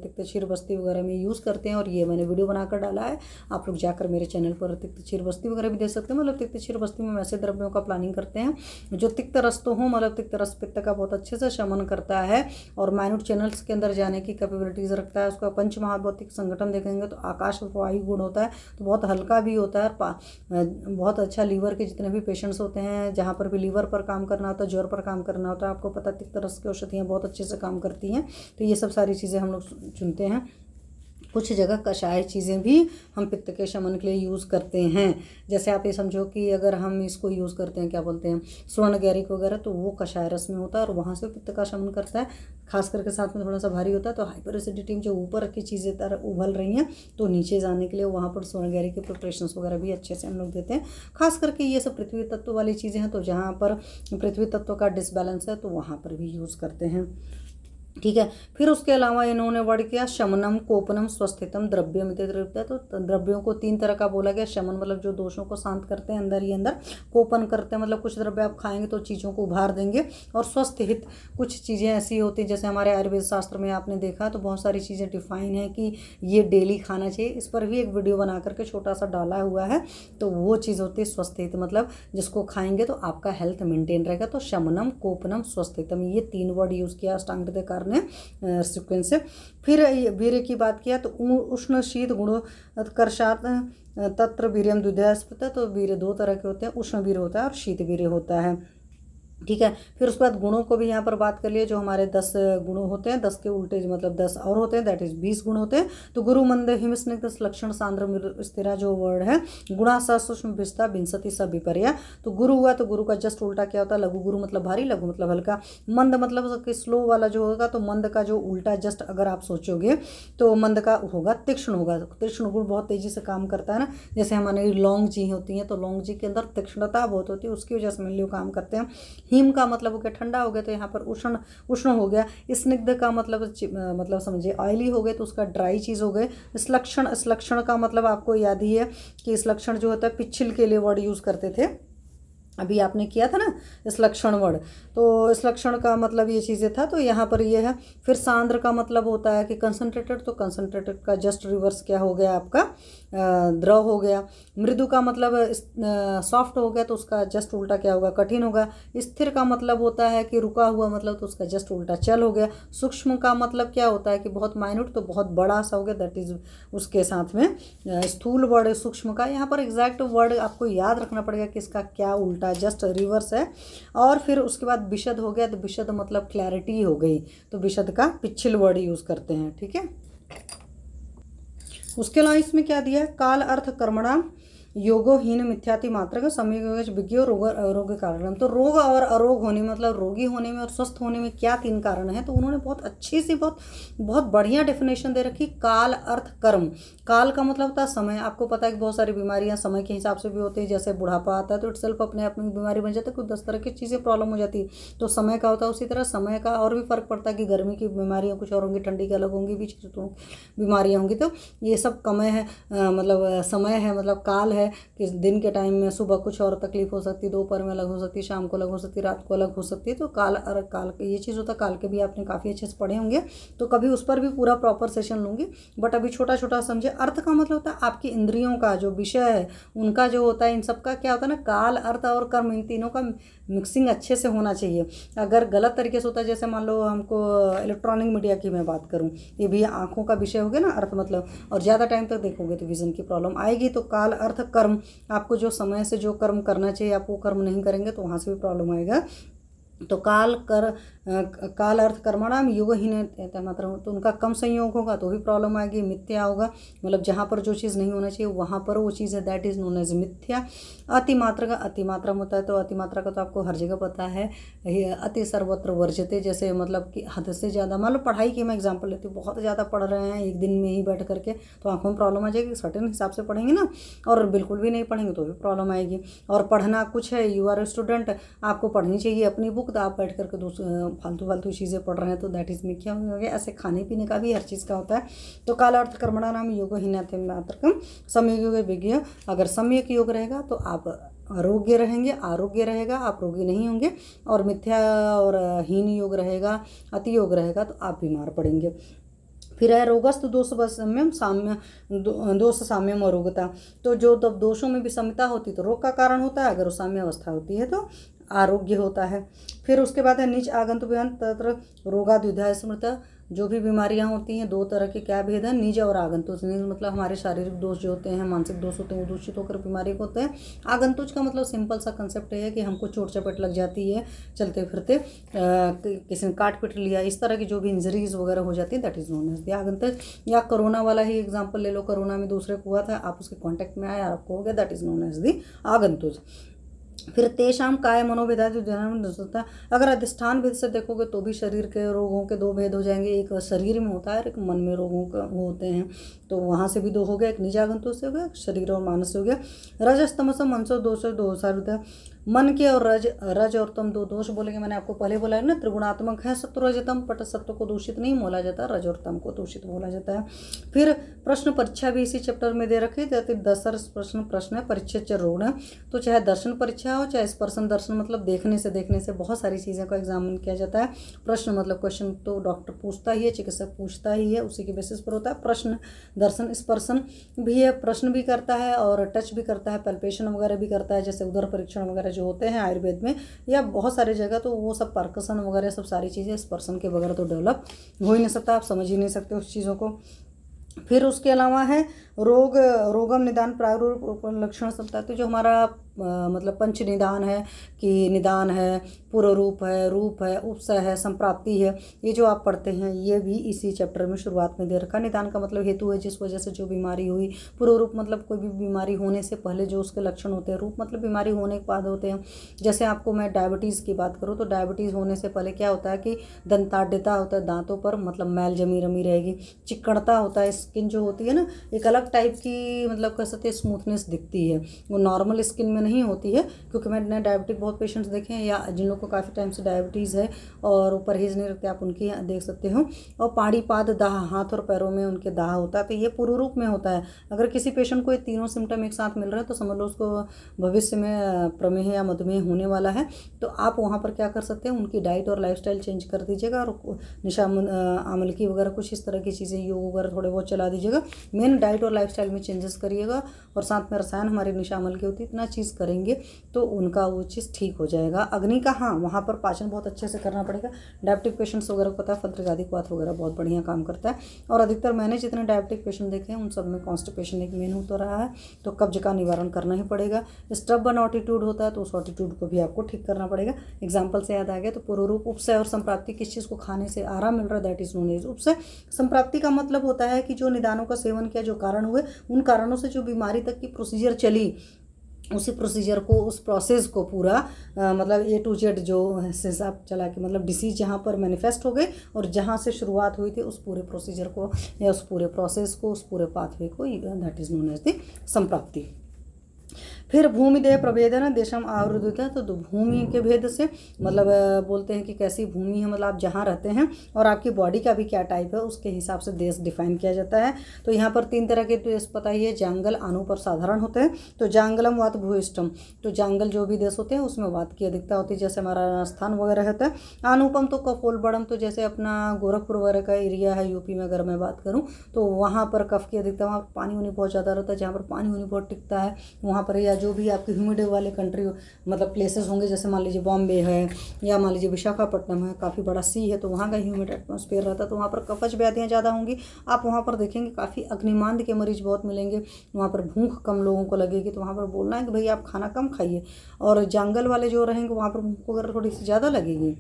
तिक्त क्षीर बस्ती वगैरह में यूज़ करते हैं, और ये मैंने वीडियो बनाकर डाला है। आप लोग जाकर मेरे चैनल पर तिक्त क्षीर बस्ती वगैरह भी देख सकते हैं। मतलब तिक्त क्षीर बस्ती में वैसे द्रव्यों का प्लानिंग करते हैं जो तिक्त रस तो हों, मतलब तिक्त रस पित्त का बहुत अच्छे से शमन करता है और माइन्यूट चैनल्स के अंदर जाने की कैपेबिलिटीज़ रखता है। उसका पंच महाभौतिक संगठन देखेंगे तो आकाश वायु गुण होता है, तो बहुत हल्का भी होता है। बहुत अच्छा लीवर के जितने भी पेशेंट्स होते हैं, जहाँ पर भी लीवर पर काम करना होता है, ज्वर पर काम करना होता है, आपको पता है तिक्त रस की औषधियाँ बहुत अच्छे से काम करती हैं। तो ये सब सारी चीज़ें हम लोग चुनते हैं। कुछ जगह कषाय चीज़ें भी हम पित्त के शमन के लिए यूज़ करते हैं। जैसे आप ये समझो कि अगर हम इसको यूज़ करते हैं, क्या बोलते हैं, स्वर्ण गैरिक वगैरह, तो वो कषाय रस में होता है और वहाँ से पित्त का शमन करता है। खास करके साथ में थोड़ा सा भारी होता है तो हाइपर एसिडिटी में जो ऊपर की चीज़ें तरह उबल रही हैं तो नीचे जाने के लिए वहाँ पर स्वर्ण गैरिक के प्रिपरेशंस वगैरह भी अच्छे से हम लोग देते हैं। खास करके ये सब पृथ्वी तत्व वाली चीज़ें हैं, तो जहाँ पर पृथ्वी तत्व का डिसबैलेंस है तो वहाँ पर भी यूज़ करते हैं। ठीक है। फिर उसके अलावा इन्होंने वर्ड किया शमनम, कोपनम, स्वस्थितम, द्रव्यम इत्यादि। तो द्रव्यों को 3 तरह का बोला गया। शमन मतलब जो दोषों को शांत करते हैं अंदर ही अंदर, कोपन करते हैं मतलब कुछ द्रव्य आप खाएंगे तो चीज़ों को उभार देंगे, और स्वस्थ हित कुछ चीज़ें ऐसी होती हैं जैसे हमारे आयुर्वेद शास्त्र में आपने देखा तो बहुत सारी चीज़ें डिफाइन है कि ये डेली खाना चाहिए। इस पर भी एक वीडियो बना करके छोटा सा डाला हुआ है। तो वो चीज़ होती है स्वस्थ हित, मतलब जिसको खाएंगे तो आपका हेल्थ मेंटेन रहेगा। तो शमनम, कोपनम, स्वस्थितम, ये 3 वर्ड यूज़ किया अष्टांग हृदयकार ने सीक्वेंस से। फिर वीर्य की बात किया तो उष्ण शीत गुणोत्कर्षात् तत्र वीर्यम द्विधा स्मृता। तो वीर्य 2 तरह के होते हैं, उष्ण वीर्य होता है और शीत वीर्य होता है। ठीक है। फिर उसके बाद गुणों को भी यहाँ पर बात कर लिए, जो हमारे 10 गुण होते हैं, 10 के उल्टे मतलब 10 और होते हैं, दैट इज 20 गुण होते हैं। तो गुरु मंद हिम स्निग्ध लक्षण सांद्र स्थिरा जो वर्ड है, गुणा स सूक्ष्म विस्ता विंसति स विपर्या। तो गुरु हुआ तो गुरु का जस्ट उल्टा क्या होता है, लघु गुरु मतलब भारी, लघु मतलब हल्का, मंद मतलब स्लो वाला जो होगा, तो मंद का जो उल्टा जस्ट अगर आप सोचोगे तो मंद का होगा तीक्ष्ण होगा। तीक्ष्ण गुण बहुत तेजी से काम करता है ना, जैसे हमारे लौंग जी होती हैं तो लौंग जी के अंदर तीक्ष्णता बहुत होती है, उसकी वजह से मिलकर काम करते हैं। हिम का मतलब हो गया ठंडा हो गया, तो यहाँ पर उष्ण उष्ण हो गया। स्निग्ध का मतलब समझिए ऑयली हो गए तो उसका ड्राई चीज़ हो गए। स्लक्षण का मतलब आपको याद ही है कि स्लक्षण जो होता है पिछिल के लिए वर्ड यूज़ करते थे, अभी आपने किया था ना इस लक्षण वर्ड। तो इस लक्षण का मतलब ये चीज़ें था, तो यहाँ पर ये है। फिर सांद्र का मतलब होता है कि कंसंट्रेटेड, तो कंसंट्रेटेड का जस्ट रिवर्स क्या हो गया आपका, द्रव हो गया। मृदु का मतलब सॉफ्ट हो गया तो उसका जस्ट उल्टा क्या होगा, कठिन होगा। स्थिर का मतलब होता है कि रुका हुआ, मतलब तो उसका जस्ट उल्टा चल हो गया। सूक्ष्म का मतलब क्या होता है कि बहुत माइन्यूट, तो बहुत बड़ा सा हो गया, दैट इज उसके साथ में स्थूल वर्ड सूक्ष्म का। यहाँ पर एग्जैक्ट वर्ड आपको याद रखना पड़ेगा कि इसका क्या उल्टा जस्ट रिवर्स है। और फिर उसके बाद विशद हो गया, तो विशद मतलब क्लैरिटी हो गई, तो विशद का पिछिल वर्ड यूज़ करते हैं। ठीक है। उसके अलावा इसमें क्या दिया है, काल अर्थ कर्मणाम योगोहीन मिथ्याति मात्रक संयोग विज्ञो रोग अरोग कारण। तो रोग और अरोग होने मतलब रोगी होने में और स्वस्थ होने में क्या 3 कारण हैं, तो उन्होंने बहुत अच्छी सी बहुत बढ़िया डेफिनेशन दे रखी। काल अर्थ कर्म। काल का मतलब होता है समय। आपको पता है कि बहुत सारी बीमारियां समय के हिसाब से भी होती है, जैसे बुढ़ापा आता है तो इटसेल्फ अपने आप में बीमारी बन जाता है, कुछ 10 तरह की चीज़ें प्रॉब्लम हो जाती है, तो समय का होता है। उसी तरह समय का और भी फर्क पड़ता है कि गर्मी की बीमारियाँ कुछ और होंगी, ठंडी की अलग होंगी, बीच ऋतुओं बीमारियाँ होंगी। तो ये सब समय है, मतलब समय है, मतलब काल है कि दिन के टाइम में सुबह कुछ और तकलीफ हो सकती है, दोपहर में अलग हो सकती है, शाम को अलग हो सकती है, रात को अलग हो सकती है। तो काल ये चीज़ होता है। काल के भी आपने काफ़ी अच्छे से पढ़े होंगे, तो कभी उस पर भी पूरा प्रॉपर सेशन लूँगी, बट अभी छोटा छोटा समझे। अर्थ का मतलब होता है आपकी इंद्रियों का जो विषय है उनका जो होता है, इन सब का क्या होता है ना, काल अर्थ और कर्म, इन तीनों का मिक्सिंग अच्छे से होना चाहिए। अगर गलत तरीके से होता है, जैसे मान लो हमको इलेक्ट्रॉनिक मीडिया की मैं बात करूँ, ये भी आँखों का विषय हो गया ना अर्थ मतलब, और ज़्यादा टाइम तक देखोगे तो विजन की प्रॉब्लम आएगी। तो काल अर्थ कर्म, आपको जो समय से जो कर्म करना चाहिए आप वो कर्म नहीं करेंगे तो वहाँ से भी प्रॉब्लम आएगा। तो काल अर्थ कर्मणाम युगहीन मतलब, तो उनका कम संयोग होगा तो भी प्रॉब्लम आएगी। मिथ्या होगा मतलब जहाँ पर जो चीज़ नहीं होना चाहिए वहाँ पर वो चीज़ है, दैट इज़ नोन एज मिथ्या। अतिमात्रा का अतिमात्रा होता है, तो अतिमात्रा का तो आपको हर जगह पता है, अति सर्वत्र वर्जते, जैसे मतलब कि हद से ज़्यादा। मान लो पढ़ाई की मैं एग्जाम्पल लेती हूँ, बहुत ज़्यादा पढ़ रहे हैं एक दिन में ही बैठ करके, तो आँखों में प्रॉब्लम आ जाएगी। सर्टेन हिसाब से पढ़ेंगे ना, और बिल्कुल भी नहीं पढ़ेंगे तो भी प्रॉब्लम आएगी। और पढ़ना कुछ है, यू आर स्टूडेंट, आपको पढ़नी चाहिए अपनी बुक, तो आप बैठ करके फालतू चीज़ें पढ़ रहे हैं, तो दैट इज में क्या हो गया। ऐसे खाने पीने का भी हर चीज़ का होता है। तो काल अर्थ कर्मणा नाम योगहीनात्रकम सम्यक विज्ञ। अगर सम्यक योग रहेगा तो आप आरोग्य रहेंगे, आरोग्य रहेगा आप रोगी नहीं होंगे। और मिथ्या और हीन योग रहेगा, अति योग रहेगा तो आप बीमार पड़ेंगे। फिर है रोगस्त दोष साम्यम साम्य दोष साम्यम अरोगता। तो जो दोषों में भी समता होती तो रोग का कारण होता है, अगर वो साम्य अवस्था होती है तो आरोग्य होता है। फिर उसके बाद है निज आगंतुक तत्र रोगाद्विधा स्मृता। जो भी बीमारियां होती हैं, दो तरह के क्या भेद है, निज और आगंतुक। निज मतलब हमारे शारीरिक दोष जो होते हैं, मानसिक दोष होते हैं, वो दूषित होकर बीमारी को होते हैं। आगंतुक का मतलब सिंपल सा कंसेप्ट है कि हमको चोट चपेट लग जाती है चलते फिरते, किसी ने काट पीट लिया, इस तरह की जो भी इंजरीज वगैरह हो जाती है, that is known as the आगंतुक। या कोरोना वाला ही एग्जाम्पल ले लो, कोरोना में दूसरे को हुआ था, आप उसके कॉन्टैक्ट में आए, आपको हो गया, that is known as the आगंतुक। फिर तेषाम काय मनोभेदा जो होता है। अगर अधिष्ठान भेद से देखोगे तो भी शरीर के रोगों के दो भेद हो जाएंगे, एक शरीर में होता है और एक मन में रोगों का होते हैं, तो वहाँ से भी दो हो गया, एक निजागंतु से हो गया, शरीर और मानस से हो गया। रजस तमस मनसो दोष दो सार मन के और रज और तम दो दोष बोलेंगे। मैंने आपको पहले बोला है ना, त्रिगुणात्मक है सत्व रजतम, पट सत्व को दूषित नहीं बोला जाता, रज और तम को दूषित बोला जाता है। फिर प्रश्न परीक्षा भी इसी चैप्टर में दे रखी जाती है। 10 प्रश्न है, परिचय रोग है, तो चाहे दर्शन परीक्षा हो चाहे स्पर्शन दर्शन, मतलब देखने से बहुत सारी चीज़ों का एग्जामिन किया जाता है। प्रश्न मतलब क्वेश्चन तो डॉक्टर पूछता ही है, चिकित्सक पूछता ही है, उसी के बेसिस पर होता है। प्रश्न दर्शन स्पर्शन भी है, प्रश्न भी करता है और टच भी करता है, पैल्पेशन वगैरह भी करता है, जैसे उदर परीक्षण वगैरह जो होते हैं आयुर्वेद में या बहुत सारी जगह, तो वो सब पर्कसन वगैरह सब सारी चीज़ें स्पर्शन के बगैर तो डेवलप हो ही नहीं सकता, आप समझ ही नहीं सकते उस चीज़ों को। फिर उसके अलावा है रोगम निदान प्रारूप लक्षण सकता है, तो जो हमारा मतलब पंच निदान है कि निदान है, पूर्व रूप है, उपसय है, संप्राप्ति है, ये जो आप पढ़ते हैं ये भी इसी चैप्टर में शुरुआत में दे रखा। निदान का मतलब हेतु है, जिस वजह से जो बीमारी हुई। पूर्व रूप मतलब कोई भी बीमारी होने से पहले जो उसके लक्षण होते हैं। रूप मतलब बीमारी होने के बाद होते हैं। जैसे आपको मैं डायबिटीज़ की बात करूँ तो डायबिटीज़ होने से पहले क्या होता है कि दंताढ़्यता होता है, दांतों पर मतलब मैल जमी रमी रहेगी, चिक्कड़ता होता है, स्किन जो होती है ना एक अलग टाइप की मतलब कह सकते हैं स्मूथनेस दिखती है, वो नॉर्मल स्किन में नहीं होती है। क्योंकि मैंने डायबिटिक बहुत पेशेंट्स देखे हैं, या जिन लोगों को काफ़ी टाइम से डायबिटीज़ है और वो परहेज नहीं रखते, आप उनकी देख सकते हो। और पाड़ी पाद दाह, हाथ और पैरों में उनके दाह होता है, तो ये पूर्व रूप में होता है। अगर किसी पेशेंट को ये तीनों सिम्टम एक साथ मिल रहे हैं तो समझ लो उसको भविष्य में प्रमेह या मधुमेह होने वाला है। तो आप वहाँ पर क्या कर सकते हैं, उनकी डाइट और लाइफस्टाइल चेंज कर दीजिएगा और निशा आमलकी वगैरह कुछ इस तरह की चीज़ें, योग वगैरह थोड़े बहुत चला दीजिएगा। मेन डाइट और लाइफस्टाइल में चेंजेस करिएगा और साथ में रसायन हमारी निशा आमलकी होती है, इतना चीज़ करेंगे तो उनका वो चीज़ ठीक हो जाएगा। अग्नि का हाँ, वहाँ पर पाचन बहुत अच्छे से करना पड़ेगा। डायबिटिक पेशेंट्स वगैरह को पता है फंत्रिकादिक्वाथ वगैरह बहुत बढ़िया काम करता है। और अधिकतर मैंने जितने डायबिटिक पेशेंट देखे हैं उन सब में कॉन्स्टिपेशन एक मेन होता रहा है, तो कब्ज का निवारण करना ही पड़ेगा। स्टबर्न ऑटिट्यूड होता है तो उस ऑटिट्यूड को भी आपको ठीक करना पड़ेगा। एग्जाम्पल से याद आ गया तो पूर्व रूप, उपसय और संप्राप्ति, किस चीज़ को खाने से आराम मिल रहा है, दैट इज नोन एज उपसय। संप्राप्ति का मतलब होता है कि जो निदानों का सेवन किया, जो कारण हुए, उन कारणों से जो बीमारी तक की प्रोसीजर चली, उसी प्रोसीजर को, उस प्रोसेस को पूरा मतलब A to Z जो हिसाब चला के मतलब डिसीज जहाँ पर मैनिफेस्ट हो गई और जहाँ से शुरुआत हुई थी उस पूरे प्रोसीजर को या उस पूरे प्रोसेस को, उस पूरे पाथवे को, that is known as the samprapti. फिर भूमिदेह प्रभेदन देशम आवृत है, तो भूमि के भेद से मतलब बोलते हैं कि कैसी भूमि है, मतलब आप जहाँ रहते हैं और आपकी बॉडी का भी क्या टाइप है उसके हिसाब से देश डिफाइन किया जाता है। तो यहाँ पर 3 तरह के देश पता ही है, जांगल, अनूप और साधारण होते हैं। तो जांगलम वात भूइष्टम, तो जांगल जो भी देश होते हैं उसमें वात की अधिकता होती है, जैसे हमारा राजस्थान वगैरह होता है। अनुपम तो कफोल बड़म, तो जैसे अपना गोरखपुर वगैरह का एरिया है यूपी में, अगर मैं बात करूँ तो वहाँ पर कफ की अधिकता, वहाँ पानी वानी बहुत ज़्यादा रहता है, जहाँ पर पानी वानी बहुत टिकता है वहाँ पर, या जो भी आपके ह्यूमिड वाले कंट्री मतलब प्लेसेस होंगे, जैसे मान लीजिए बॉम्बे है या मान लीजिए विशाखापट्टनम है, काफ़ी बड़ा सी है तो वहाँ का ह्यूमिड एटमॉस्फेयर रहता है, तो वहाँ पर कफज व्याधियाँ ज़्यादा होंगी। आप वहाँ पर देखेंगे काफ़ी अग्निमांद के मरीज बहुत मिलेंगे, वहाँ पर भूख कम लोगों को लगेगी, तो वहाँ पर बोलना है कि भाई आप खाना कम खाइए। और जंगल वाले जो रहेंगे वहाँ पर भूख वगैरह थोड़ी सी ज़्यादा लगेगी।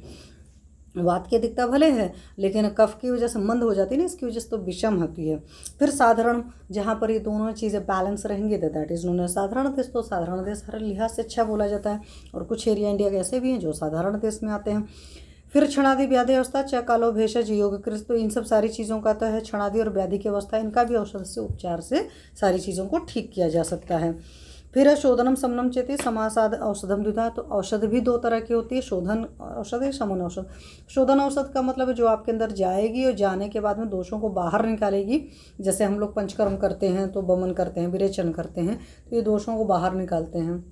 वात की अधिकता भले है लेकिन कफ की वजह से मंद हो जाती है ना, इसकी वजह से तो विषम होती है। फिर साधारण, जहाँ पर ये दोनों चीज़ें बैलेंस रहेंगी दैट इज नोन एज साधारण देश। तो साधारण देश हर लिहाज से अच्छा बोला जाता है, और कुछ एरिया इंडिया के ऐसे भी हैं जो साधारण देश में आते हैं। फिर क्षणादि व्याधि अवस्था, च कालो भेषज योग कृत, तो इन सब सारी चीज़ों का तो है क्षणादि और व्याधि की अवस्था, इनका भी औषध से उपचार से सारी चीज़ों को ठीक किया जा सकता है। फिर शोधनम समनम चेती समासाद औषधम द्विधा, तो औषध भी 2 तरह की होती है, शोधन औषध है, शमन औषध। शोधन औषध का मतलब है जो आपके अंदर जाएगी और जाने के बाद में दोषों को बाहर निकालेगी। जैसे हम लोग पंचकर्म करते हैं तो बमन करते हैं, विरेचन करते हैं, तो ये दोषों को बाहर निकालते हैं।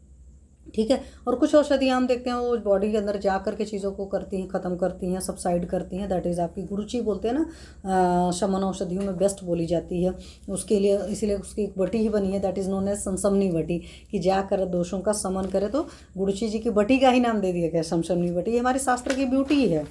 ठीक है। और कुछ औषधियाँ हम देखते हैं वो बॉडी के अंदर जा करके चीज़ों को करती हैं, ख़त्म करती हैं, सबसाइड करती हैं। दैट इज़ आपकी गुरुची बोलते हैं ना, शमन औषधियों में बेस्ट बोली जाती है उसके लिए, इसीलिए उसकी एक बटी ही बनी है, दैट इज़ नोन एज समसमनी बटी, कि जाकर दोषों का समन करे। तो गुरुची जी की बटी का ही नाम दे दिया गया समसमनी बटी। ये हमारे शास्त्र की ब्यूटी है,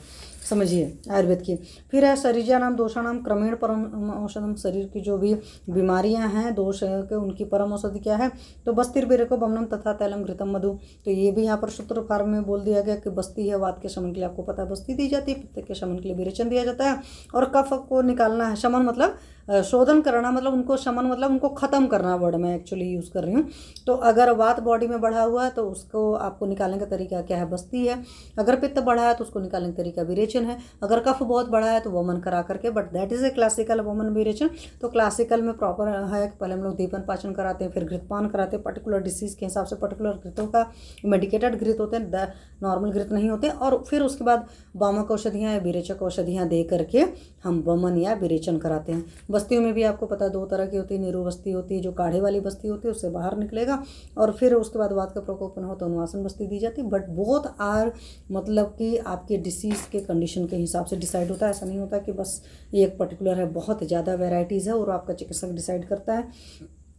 समझिए, आयुर्वेद की। फिर है शरीजा नाम दोषाणाम क्रमेण परम औषधम, शरीर की जो भी बीमारियां हैं, दोष है कि उनकी परम औषधि क्या है, तो बस्तिर बेरको बमनम तथा तैलम घृतम मधु। तो ये भी यहाँ पर सूत्र फार्म में बोल दिया गया कि बस्ती है वात के शमन के लिए, आपको पता है बस्ती दी जाती है, पित्त के शमन के लिए विरेचन दिया जाता है, और कफ को निकालना है। शमन मतलब शोधन करना, मतलब उनको शमन मतलब उनको ख़त्म करना, वर्ड मैं एक्चुअली यूज़ कर रही हूँ। तो अगर वात बॉडी में बढ़ा हुआ है तो उसको आपको निकालने का तरीका क्या है, बस्ती है। अगर पित्त बढ़ा है तो उसको निकालने का तरीका विरेचन है। अगर कफ बहुत बढ़ा है तो वमन करा करके, but that is a classical वमन विरेचन। तो क्लासिकल में प्रॉपर है कि पहले हम लोग दीपन पाचन कराते हैं, फिर घृतपान कराते हैं, पर्टिकुलर डिसीज़ के हिसाब से पर्टिकुलर घृतों का, मेडिकेटेड घृत होते हैं, नॉर्मल घृत नहीं होते। और फिर उसके बाद वामक औषधियाँ या विरेचक औषधियाँ दे करके हम वमन या विरेचन कराते हैं। बस्तियों में भी आपको पता है दो तरह की होती है, नीरू बस्ती होती है जो काढ़े वाली बस्ती होती है, उससे बाहर निकलेगा, और फिर उसके बाद वात का प्रकोप न हो तो अनुवासन बस्ती दी जाती है। बट बोथ आर मतलब कि आपके डिसीज़ के कंडीशन के हिसाब से डिसाइड होता है। ऐसा नहीं होता कि बस एक पर्टिकुलर है, बहुत ज़्यादा वेराइटीज़ है और आपका चिकित्सक डिसाइड करता है।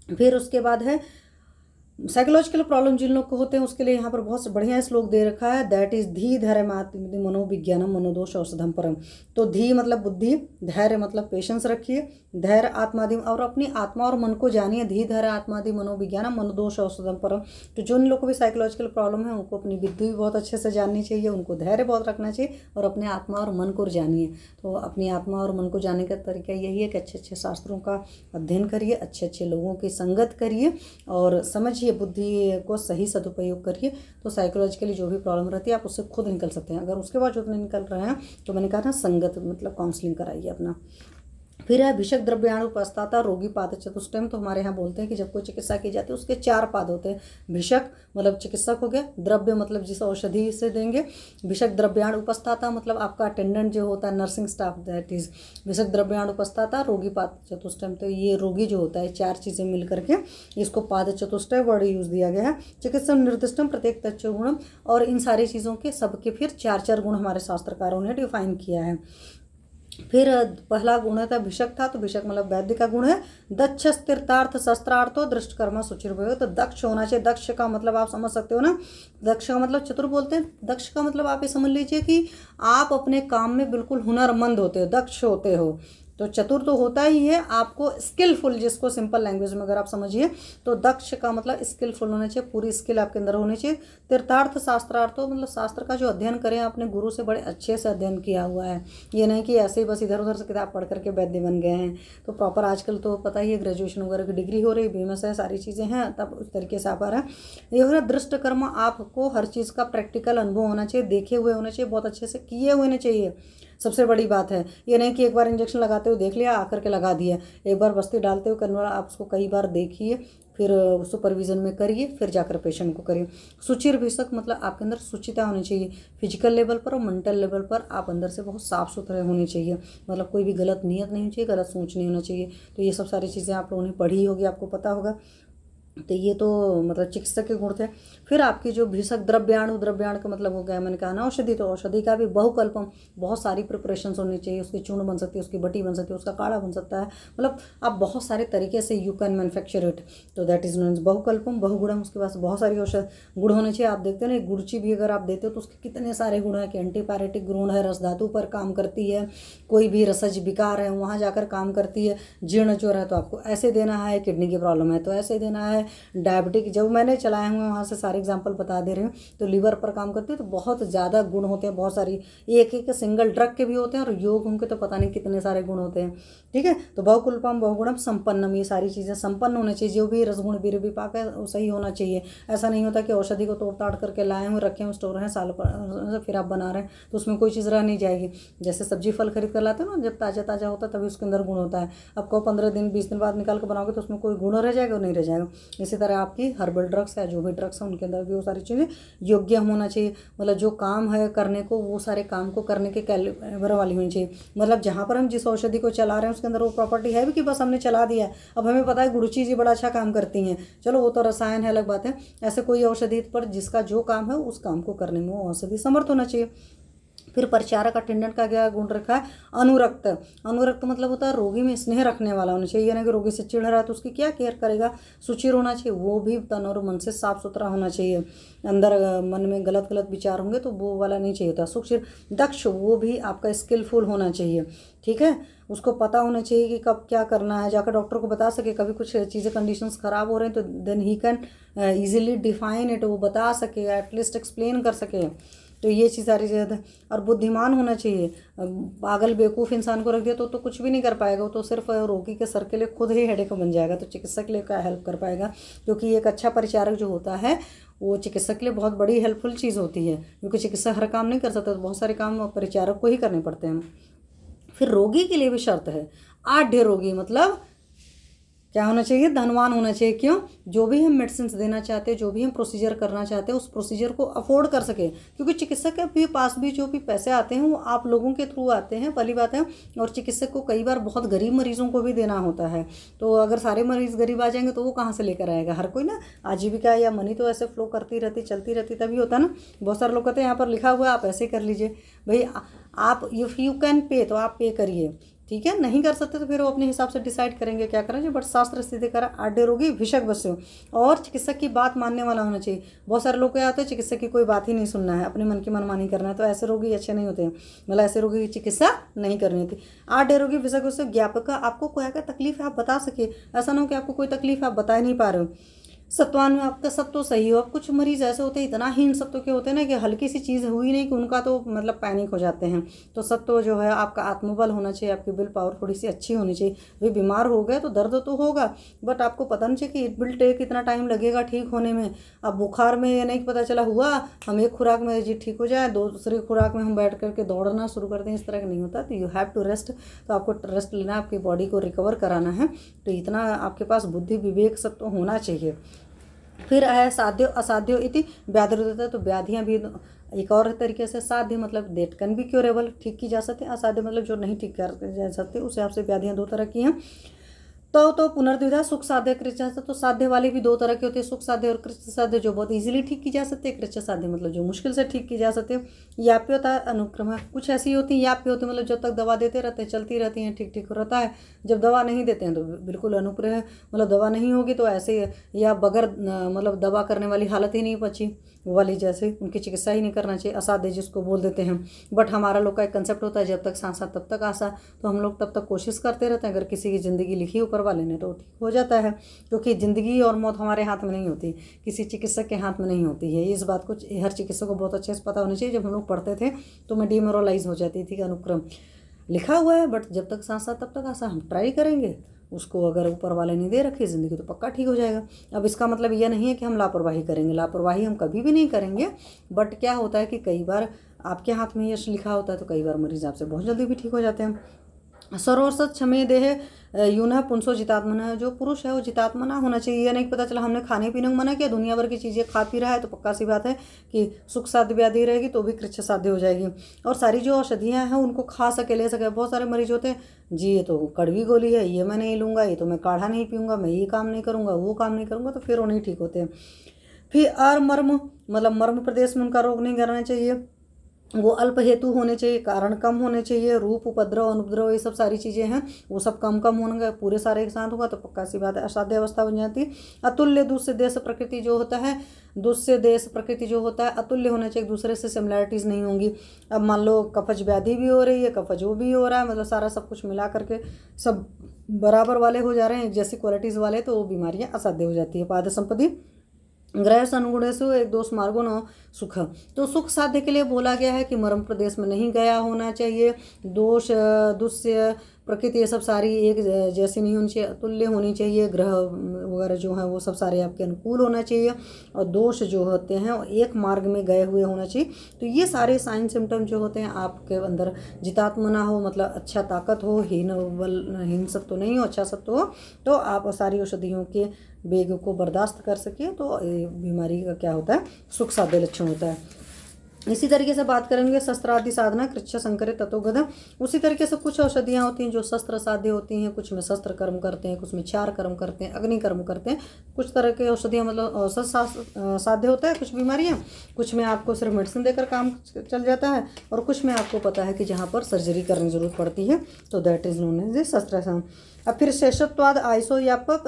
फिर उसके बाद है साइकोलॉजिकल प्रॉब्लम जिन लोग को होते हैं उसके लिए यहाँ पर बहुत बढ़िया श्लोक दे रखा है, दैट इज धी धैर्य मनोविज्ञानम मनोदोष औषधम परम। तो धी मतलब बुद्धि, धैर्य मतलब पेशेंस रखिए, धैर्य आत्मादि और अपनी आत्मा और मन को जानिए, धी धैर्य आत्मादि मनोविज्ञानम मनोदोष औषधम परम। तो जिन लोग को भी साइकोलॉजिकल प्रॉब्लम है उनको अपनी बुद्धि भी बहुत अच्छे से जाननी चाहिए, उनको धैर्य बहुत रखना चाहिए और अपने आत्मा और मन को जानिए। तो अपनी आत्मा और मन को जानने का तरीका यही है कि अच्छे अच्छे शास्त्रों का अध्ययन करिए, अच्छे अच्छे लोगों की संगत करिए और समझिए, बुद्धि को सही सदुपयोग करिए। तो साइकोलॉजिकली जो भी प्रॉब्लम रहती है आप उससे खुद निकल सकते हैं। अगर उसके बाद जो नहीं निकल रहे हैं तो मैंने कहा ना, संगत मतलब काउंसलिंग कराइए अपना। फिर है भिषक द्रव्याणु उपस्थाता रोगी पाद चतुष्टयम। तो हमारे यहाँ बोलते हैं कि जब कोई चिकित्सा की जाती है उसके 4 पाद होते हैं। भिषक मतलब चिकित्सक हो गया, द्रव्य मतलब जिस औषधि से देंगे, भिषक द्रव्याणु उपस्थाता मतलब आपका अटेंडेंट जो होता है, नर्सिंग स्टाफ, दैट इज भिषक द्रव्याणु उपस्थाता रोगी पाद चतुष्टयम। तो ये रोगी जो होता है 4 चीज़ें मिल करके इसको पाद चतुष्टय वर्ड यूज़ दिया गया है। चिकित्सा निर्दिष्टम प्रत्येक तच्च गुणम, और इन सारी चीज़ों के सबके फिर 4 गुण हमारे शास्त्रकारों ने डिफाइन किया है। फिर पहला गुण था भिषक था, तो भिषक मतलब वैद्य का गुण है। दक्ष स्थिरतार्थ शस्त्रार्थो दृष्टकर्मा सुचिर। तो दक्ष होना चाहिए। दक्ष का मतलब आप समझ सकते हो ना, दक्ष का मतलब चतुर बोलते हैं। दक्ष का मतलब आप ये समझ लीजिए कि आप अपने काम में बिल्कुल हुनरमंद होते हो, दक्ष होते हो। तो चतुर तो होता ही है, आपको स्किलफुल, जिसको सिंपल लैंग्वेज में अगर आप समझिए तो दक्ष का मतलब स्किलफुल होना चाहिए, पूरी स्किल आपके अंदर होनी चाहिए। तीर्थार्थ शास्त्रार्थो मतलब शास्त्र का जो अध्ययन करें आपने गुरु से बड़े अच्छे से अध्ययन किया हुआ है, ये नहीं कि ऐसे ही बस इधर उधर से किताब पढ़ करके वैद्य बन गए हैं। तो प्रॉपर आजकल तो पता ही है ग्रेजुएशन वगैरह की डिग्री हो रही, बीएमएस है, सारी चीज़ें हैं, तब उस तरीके से आप आ रहा है। ये हो रहा दृष्ट कर्म, आपको हर चीज़ का प्रैक्टिकल अनुभव होना चाहिए, देखे हुए होने चाहिए, बहुत अच्छे से किए हुए होने चाहिए। सबसे बड़ी बात है ये नहीं कि एक बार इंजेक्शन लगाते हुए देख लिया आकर के लगा दिया। एक बार बस्ती डालते हुए करने वाला आप उसको कई बार देखिए, फिर सुपरविजन में करिए, फिर जाकर पेशेंट को करिए। सुचिर भिषक मतलब आपके अंदर सुचिता होनी चाहिए, फिजिकल लेवल पर और मेंटल लेवल पर आप अंदर से बहुत साफ़ सुथरे होने चाहिए। मतलब कोई भी गलत नीयत नहीं होनी चाहिए, गलत सोच नहीं होना चाहिए। तो ये सब सारी चीज़ें आप लोगों ने पढ़ी होगी, आपको पता होगा। तो ये तो मतलब चिकित्सक के गुण थे। फिर आपकी जो भिषक द्रव्याणु, द्रव्याणु का मतलब हो गया मैंने कहा ना औषधि, तो औषधि का भी बहुकल्पम, बहुत सारी प्रिपरेशंस होनी चाहिए। उसकी चूर्ण बन सकती है, उसकी बटी बन सकती है, उसका काढ़ा बन सकता है, मतलब आप बहुत सारे तरीके से यू कैन मैन्युफैक्चर इट। तो दैट इज नोन बहुकल्पम बहुगुणम। उसके पास बहुत सारी औषध गुण होने चाहिए। आप देखते हैं ना गुड़ची भी अगर आप देते हो तो उसके कितने सारे गुण हैं कि एंटीपायरेटिक गुण है, रस धातु पर काम करती है, कोई भी रसज विकार है वहाँ जाकर काम करती है, जीर्ण ज्वर है तो आपको ऐसे देना है, किडनी की प्रॉब्लम है तो ऐसे देना है, डायबिटिक जब मैंने चलाए हुए वहाँ से सारे एग्जांपल बता दे रही हूँ। तो लीवर पर काम करती है, तो बहुत ज़्यादा गुण होते हैं, बहुत सारी, एक एक सिंगल ड्रग के भी होते हैं और योग उनके तो पता नहीं कितने सारे गुण होते हैं। ठीक है, तो बहुकुल्पम बहुगुणम संपन्नम, ये सारी चीज़ें संपन्न होनी चाहिए। जो भी रसगुण वीर विपाक है वो सही होना चाहिए। ऐसा नहीं होता कि औषधि को तोड़ ताड़ करके लाए हुए रखे हुए स्टोर हैं साल पर, फिर आप बना रहे हैं तो उसमें कोई चीज़ रह नहीं जाएगी। जैसे सब्जी फल खरीद कर लाते हो ना, जब ताज़ा ताज़ा होता है तभी उसके अंदर गुण होता है। आपको 15 दिन 20 दिन बाद निकाल कर बनाओगे तो उसमें कोई गुण रह जाएगा और नहीं रह जाएगा। इसी तरह आपकी हर्बल ड्रग्स है, जो भी ड्रग्स है उनके अंदर भी वो सारी चीज़ें योग्य होना चाहिए, मतलब जो काम है करने को वो सारे काम को करने के कैलिबर वाली होनी चाहिए। मतलब जहाँ पर हम जिस औषधि को चला रहे हैं उसके अंदर वो प्रॉपर्टी है भी कि बस हमने चला दिया है, अब हमें पता है गुड़ची जी बड़ा अच्छा काम करती हैं, चलो वो तो रसायन है अलग बात है। ऐसे कोई औषधि पर जिसका जो काम है उस काम को करने में वो औषधि समर्थ होना चाहिए। फिर परिचारक अटेंडेंट का क्या गुण रखा है, अनुरक्त। अनुरक्त मतलब होता है रोगी में स्नेह रखने वाला होना चाहिए, यानी कि रोगी से चिढ़ रहा है तो उसकी क्या केयर करेगा, सुचिर होना चाहिए, वो भी तन और मन से साफ सुथरा होना चाहिए, अंदर मन में गलत गलत विचार होंगे तो वो वाला नहीं चाहिए होता। सुचिर। दक्ष, वो भी आपका स्किलफुल होना चाहिए, ठीक है, उसको पता होना चाहिए कि कब क्या करना है, जाकर डॉक्टर को बता सके, कभी कुछ चीज़ें कंडीशंस ख़राब हो रहे हैं तो then he can easily define it, वो बता सके, एटलीस्ट एक्सप्लेन कर सके। तो ये चीज़ सारी चीज़ें। और बुद्धिमान होना चाहिए, पागल बेवकूफ़ इंसान को रख दिया तो कुछ भी नहीं कर पाएगा, वो तो सिर्फ रोगी के सर के लिए खुद ही हेडेक बन जाएगा, तो चिकित्सक के लिए क्या हेल्प कर पाएगा। क्योंकि एक अच्छा परिचारक जो होता है वो चिकित्सक के लिए बहुत बड़ी हेल्पफुल चीज़ होती है, क्योंकि चिकित्सक हर काम नहीं कर सकता, तो बहुत सारे काम परिचारक को ही करने पड़ते हैं। फिर रोगी के लिए भी शर्त है, आढ़ रोगी मतलब क्या होना चाहिए, धनवान होना चाहिए। क्यों, जो भी हम मेडिसिन देना चाहते हैं, जो भी हम प्रोसीजर करना चाहते हैं उस प्रोसीजर को अफोर्ड कर सके, क्योंकि चिकित्सक के भी पास भी जो भी पैसे आते हैं वो आप लोगों के थ्रू आते हैं, पहली बात है। और चिकित्सक को कई बार बहुत गरीब मरीजों को भी देना होता है, तो अगर सारे मरीज गरीब आ जाएंगे तो वो कहाँ से लेकर आएगा, हर कोई ना आजीविका या मनी तो ऐसे फ्लो करती रहती चलती रहती, तभी होता है ना। बहुत सारे लोग कहते हैं यहाँ पर लिखा हुआ है आप ऐसे कर लीजिए, भाई आप इफ़ यू कैन पे तो आप पे करिए, ठीक है, नहीं कर सकते तो फिर वो अपने हिसाब से डिसाइड करेंगे क्या करेंगे। बट शास्त्र स्थिति करा आढ़ रोगी विषक बस्यो, और चिकित्सक की बात मानने वाला होना चाहिए। बहुत सारे लोग क्या होते हैं, चिकित्सक की कोई बात ही नहीं सुनना है, अपने मन की मनमानी करना है, तो ऐसे रोगी अच्छे नहीं होते हैं, मतलब ऐसे रोगी की चिकित्सा नहीं करनी होती। आढ़ रोगी विषक बस्यो ज्ञापक, आपको क्या क्या तकलीफ है आप बता सके, ऐसा ना हो कि आपको कोई तकलीफ आप बता ही नहीं पा रहे हो। सत्वान में आपका सत्व सही हो। अब कुछ मरीज ऐसे होते हैं इतना हीन सत्व के होते हैं ना कि हल्की सी चीज़ हुई नहीं कि उनका तो मतलब पैनिक हो जाते हैं। तो सत्व जो है आपका आत्मबल होना चाहिए, आपकी विल पावर थोड़ी सी अच्छी होनी चाहिए। वे बीमार हो गए तो दर्द तो होगा, बट आपको पता नहीं चाहिए कि इट विल टेक इतना टाइम लगेगा ठीक होने में। अब बुखार में ये नहीं पता चला हुआ हम एक खुराक में जी ठीक हो जाए, दूसरी खुराक में हम बैठ करके दौड़ना शुरू करते हैं, इस तरह का नहीं होता। तो यू हैव टू रेस्ट, तो आपको रेस्ट लेना, आपकी बॉडी को रिकवर कराना है, तो इतना आपके पास बुद्धि विवेक सत्व होना चाहिए। फिर है साध्यो असाध्यो इति व्याधिरुदता, तो व्याधियाँ भी एक और तरीके से, साध्य मतलब डेट कैन बी क्योरेबल, ठीक की जा सकते हैं, असाध्य मतलब जो नहीं ठीक कर जा सकते, उस हिसाब से व्याधियाँ दो तरह की हैं। तो पुनर्द्विधा सुख साध्य कृष्ण साध्य, तो साध्य वाली भी दो तरह की होती है, सुख साध्य और कृष्ण साध्य, जो बहुत इजीली ठीक की जा सकती है, कृष्ण साध्य मतलब जो मुश्किल से ठीक की जा सकती है। याप्य होता है अनुक्रम, कुछ ऐसी होती है याप्य होती है मतलब जब तक दवा देते रहते हैं चलती रहती हैं, ठीक ठीक रहता है। जब दवा नहीं देते हैं तो बिल्कुल अनुग्रह है, मतलब दवा नहीं होगी तो ऐसे या बगैर मतलब दवा करने वाली हालत ही नहीं बची वाली, जैसे उनकी चिकित्सा ही नहीं करना चाहिए, असाध्य जिसको बोल देते हैं। बट हमारा लोग का एक कंसेप्ट होता है जब तक सांसा तब तक आशा, तो हम लोग तब तक कोशिश करते रहते हैं, अगर किसी की ज़िंदगी लिखी ऊपर वाले ने तो ठीक हो जाता है, क्योंकि ज़िंदगी और मौत हमारे हाथ में नहीं होती, किसी चिकित्सक के हाथ में नहीं होती है। इस बात को हर चिकित्सक को बहुत अच्छे से पता होना चाहिए। जब हम लोग पढ़ते थे तो मैं डिमोरलाइज हो जाती थी कि अनुक्रम लिखा हुआ है, बट जब तक सांसा तब तक आशा, हम ट्राई करेंगे उसको, अगर ऊपर वाले ने दे रखी ज़िंदगी तो पक्का ठीक हो जाएगा। अब इसका मतलब यह नहीं है कि हम लापरवाही करेंगे, लापरवाही हम कभी भी नहीं करेंगे, बट क्या होता है कि कई बार आपके हाथ में यश लिखा होता है तो कई बार मरीज आपसे बहुत जल्दी भी ठीक हो जाते हैं। सर्वसत क्षमे देह यून पुंसो जितात्मना, जो पुरुष है वो जितात्मना होना चाहिए। यह नहीं पता चला हमने खाने पीने को मना किया, दुनिया भर की चीज़ें खा पी रहा है, तो पक्का सी बात है कि सुख साध्य व्याधि रहेगी तो भी कृच्छ साध्य हो जाएगी। और सारी जो औषधियाँ हैं उनको खा सके ले सके। बहुत सारे मरीज होते हैं जी ये तो कड़वी गोली है, ये मैं नहीं लूँगा, ये तो मैं काढ़ा नहीं पीऊँगा, मैं ये काम नहीं करूँगा, वो काम नहीं करूँगा, तो फिर वो नहीं ठीक होते हैं। फिर मर्म मतलब मर्म प्रदेश में उनका रोग नहीं करना चाहिए, वो अल्प हेतु होने चाहिए, कारण कम होने चाहिए, रूप उपद्रव अनुपद्रव ये सब सारी चीज़ें हैं वो सब कम कम होंगे, पूरे सारे एक साथ होगा तो पक्का सी बात है असाध्य अवस्था बन जाती है। अतुल्य दूसरे देश प्रकृति जो होता है, दूसरे देश प्रकृति जो होता है अतुल्य होना चाहिए, एक दूसरे से सिमिलैरिटीज़ नहीं होंगी। अब मान लो कफज व्याधि भी हो रही है, कफज वो भी हो रहा है, मतलब सारा सब कुछ मिला करके सब बराबर वाले हो जा रहे हैं, एक जैसी क्वालिटीज़ वाले, तो वो बीमारियाँ असाध्य हो जाती है। पाद संपत्ति ग्रह अनुगुणेशु एक दोष मार्गो न सुख, तो सुख साध्य के लिए बोला गया है कि मर्म प्रदेश में नहीं गया होना चाहिए। दोष दुष्य प्रकृति ये सब सारी एक जैसी नहीं होनी चाहिए, अतुल्य होनी चाहिए, ग्रह वगैरह जो हैं वो सब सारे आपके अनुकूल होना चाहिए, और दोष जो होते हैं वो एक मार्ग में गए हुए होना चाहिए। तो ये सारे साइन सिम्टम जो होते हैं आपके अंदर जितात्मा ना हो, मतलब अच्छा ताकत हो, हीन सत्व नहीं हो, अच्छा सत्व हो, तो आप सारी औषधियों के वेग को बर्दाश्त कर सके, तो बीमारी का क्या होता है, सुख साध्य लक्षण होता है। इसी तरीके से बात करेंगे शस्त्रादि साधना कृच्छ संकरित तत्वगत। उसी तरीके से कुछ औषधियाँ होती हैं जो शस्त्र साध्य होती हैं, कुछ में शस्त्र कर्म करते हैं, कुछ में चार कर्म करते हैं, अग्नि कर्म करते हैं। कुछ तरह के औषधियाँ मतलब औषध साध्य होता है कुछ बीमारियाँ, कुछ में आपको सिर्फ मेडिसिन देकर काम चल जाता है, और कुछ में आपको पता है कि जहाँ पर सर्जरी करने की जरूरत पड़ती है, तो दैट इज नोन एज शस्त्र। अब फिर शेषत्वाद आयुषो यापक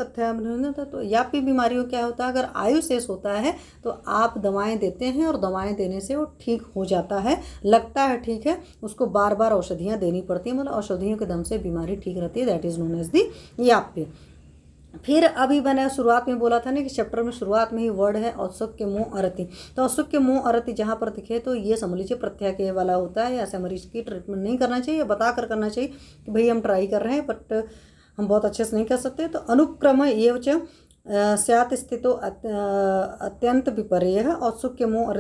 तो यापी बीमारियों क्या होता है, अगर आयु शेष होता है तो आप दवाएं देते हैं और दवाएं देने से वो ठीक हो जाता है, लगता है ठीक है, उसको बार बार औषधियाँ देनी पड़ती हैं, मतलब औषधियों के दम से बीमारी ठीक रहती है, that is known as the yapya. फिर अभी मैंने शुरुआत में बोला था ना कि चैप्टर में शुरुआत में ही वर्ड है औत्सुक के मुँह अरति, तो औत्सुक के मुँह अरति जहाँ पर दिखे तो ये समझ लीजिए प्रत्याख्याय वाला होता है, ऐसे मरीज की ट्रीटमेंट नहीं करना चाहिए, बता कर करना चाहिए कि भाई हम ट्राई कर रहे हैं बट हम बहुत अच्छे से नहीं कर सकते। तो अनुक्रम एव च स्यात् स्थितो अत्यंत विपर्य औत्सुक के मुँह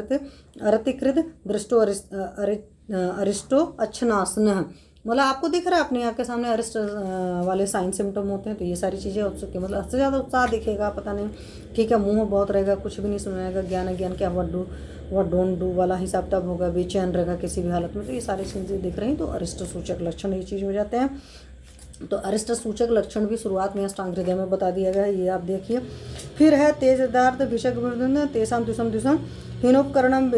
अरतिकृत दृष्टो अरिष्टो अच्छनासन, मतलब आपको दिख रहा है अपने आँख के सामने अरिस्ट वाले साइन सिम्टम होते हैं, तो ये सारी चीज़ें उत्सुक के मतलब सबसे ज़्यादा उत्साह दिखेगा, पता नहीं ठीक है, मुंह बहुत रहेगा, कुछ भी नहीं सुनाएगा, ज्ञान क्या वट डोंट डू वाला हिसाब तब होगा, बेचैन रहेगा किसी भी हालत में, तो ये सारी चीज़ें दिख रही, तो अरिष्ट सूचक लक्षण ये चीज़ हो जाते हैं। तो अरिष्ट सूचक लक्षण भी शुरुआत में अष्टांग हृदय में बता दिया गया है, ये आप देखिए। फिर है तेजदार्थ भिषक तेषाम द्विषम हीनोपकरणम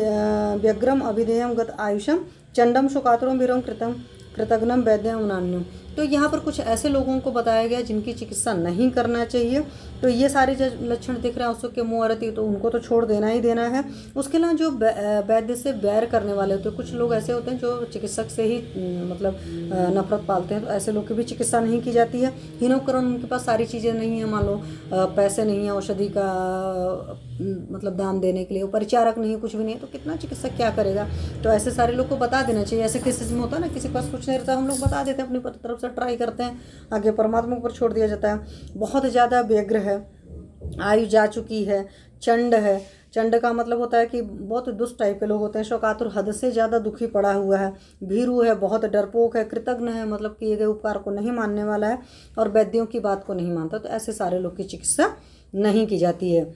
व्यग्रम अभिधेयम गत आयुषम चंडम शोकातुरम वीरम कृतघ्नम वैद्यम नान्यम। तो यहाँ पर कुछ ऐसे लोगों को बताया गया जिनकी चिकित्सा नहीं करना चाहिए, तो ये सारे जो लक्षण दिख रहे हैं उसके मुँह अरती, तो उनको तो छोड़ देना ही देना है। उसके अलावा जो वैद्य से बैर करने वाले होते हैं, कुछ लोग ऐसे होते हैं जो चिकित्सक से ही मतलब नफरत पालते हैं, तो ऐसे लोग की भी चिकित्सा नहीं की जाती है। हीनोपकरण, उनके पास सारी चीज़ें नहीं है, मान लो पैसे नहीं है औषधि का मतलब दाम देने के लिए, परिचारक नहीं है, कुछ भी नहीं है, तो कितना चिकित्सक क्या करेगा। तो ऐसे सारे लोग को बता देना चाहिए। ऐसे केसेस में होता है ना, किसी के पास कुछ नहीं रहता, हम लोग बता देते हैं, अपनी तरफ से ट्राई करते हैं, आगे परमात्मा पर छोड़ दिया जाता है। बहुत ज़्यादा व्यग्र है, आयु जा चुकी है, चंड है, चंड का मतलब होता है कि बहुत दुष्ट टाइप के लोग होते हैं, शोकातुर हद से ज़्यादा दुखी पड़ा हुआ है, भीरू है, बहुत डरपोक है, कृतघ्न है, मतलब किए गए उपकार को नहीं मानने वाला है, और वैद्यों की बात को नहीं मानता, तो ऐसे सारे लोग की चिकित्सा नहीं की जाती है।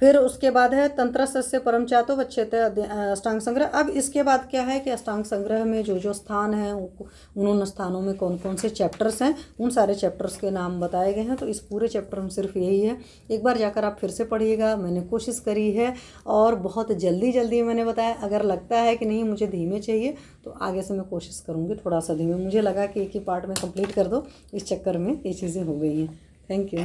फिर उसके बाद है तंत्र सस्य परम चातो वच्छेत अष्टांग संग्रह। अब इसके बाद क्या है कि अष्टांग संग्रह में जो जो स्थान हैं उन स्थानों में कौन कौन से चैप्टर्स हैं, उन सारे चैप्टर्स के नाम बताए गए हैं। तो इस पूरे चैप्टर में सिर्फ यही है, एक बार जाकर आप फिर से पढ़िएगा, मैंने कोशिश करी है और बहुत जल्दी मैंने बताया। अगर लगता है कि नहीं मुझे धीमे चाहिए तो आगे से मैं कोशिश करूँगी थोड़ा सा धीमे। मुझे लगा कि एक ही पार्ट में कंप्लीट कर दो, इस चक्कर में ये चीज़ें हो गई हैं। Thank you.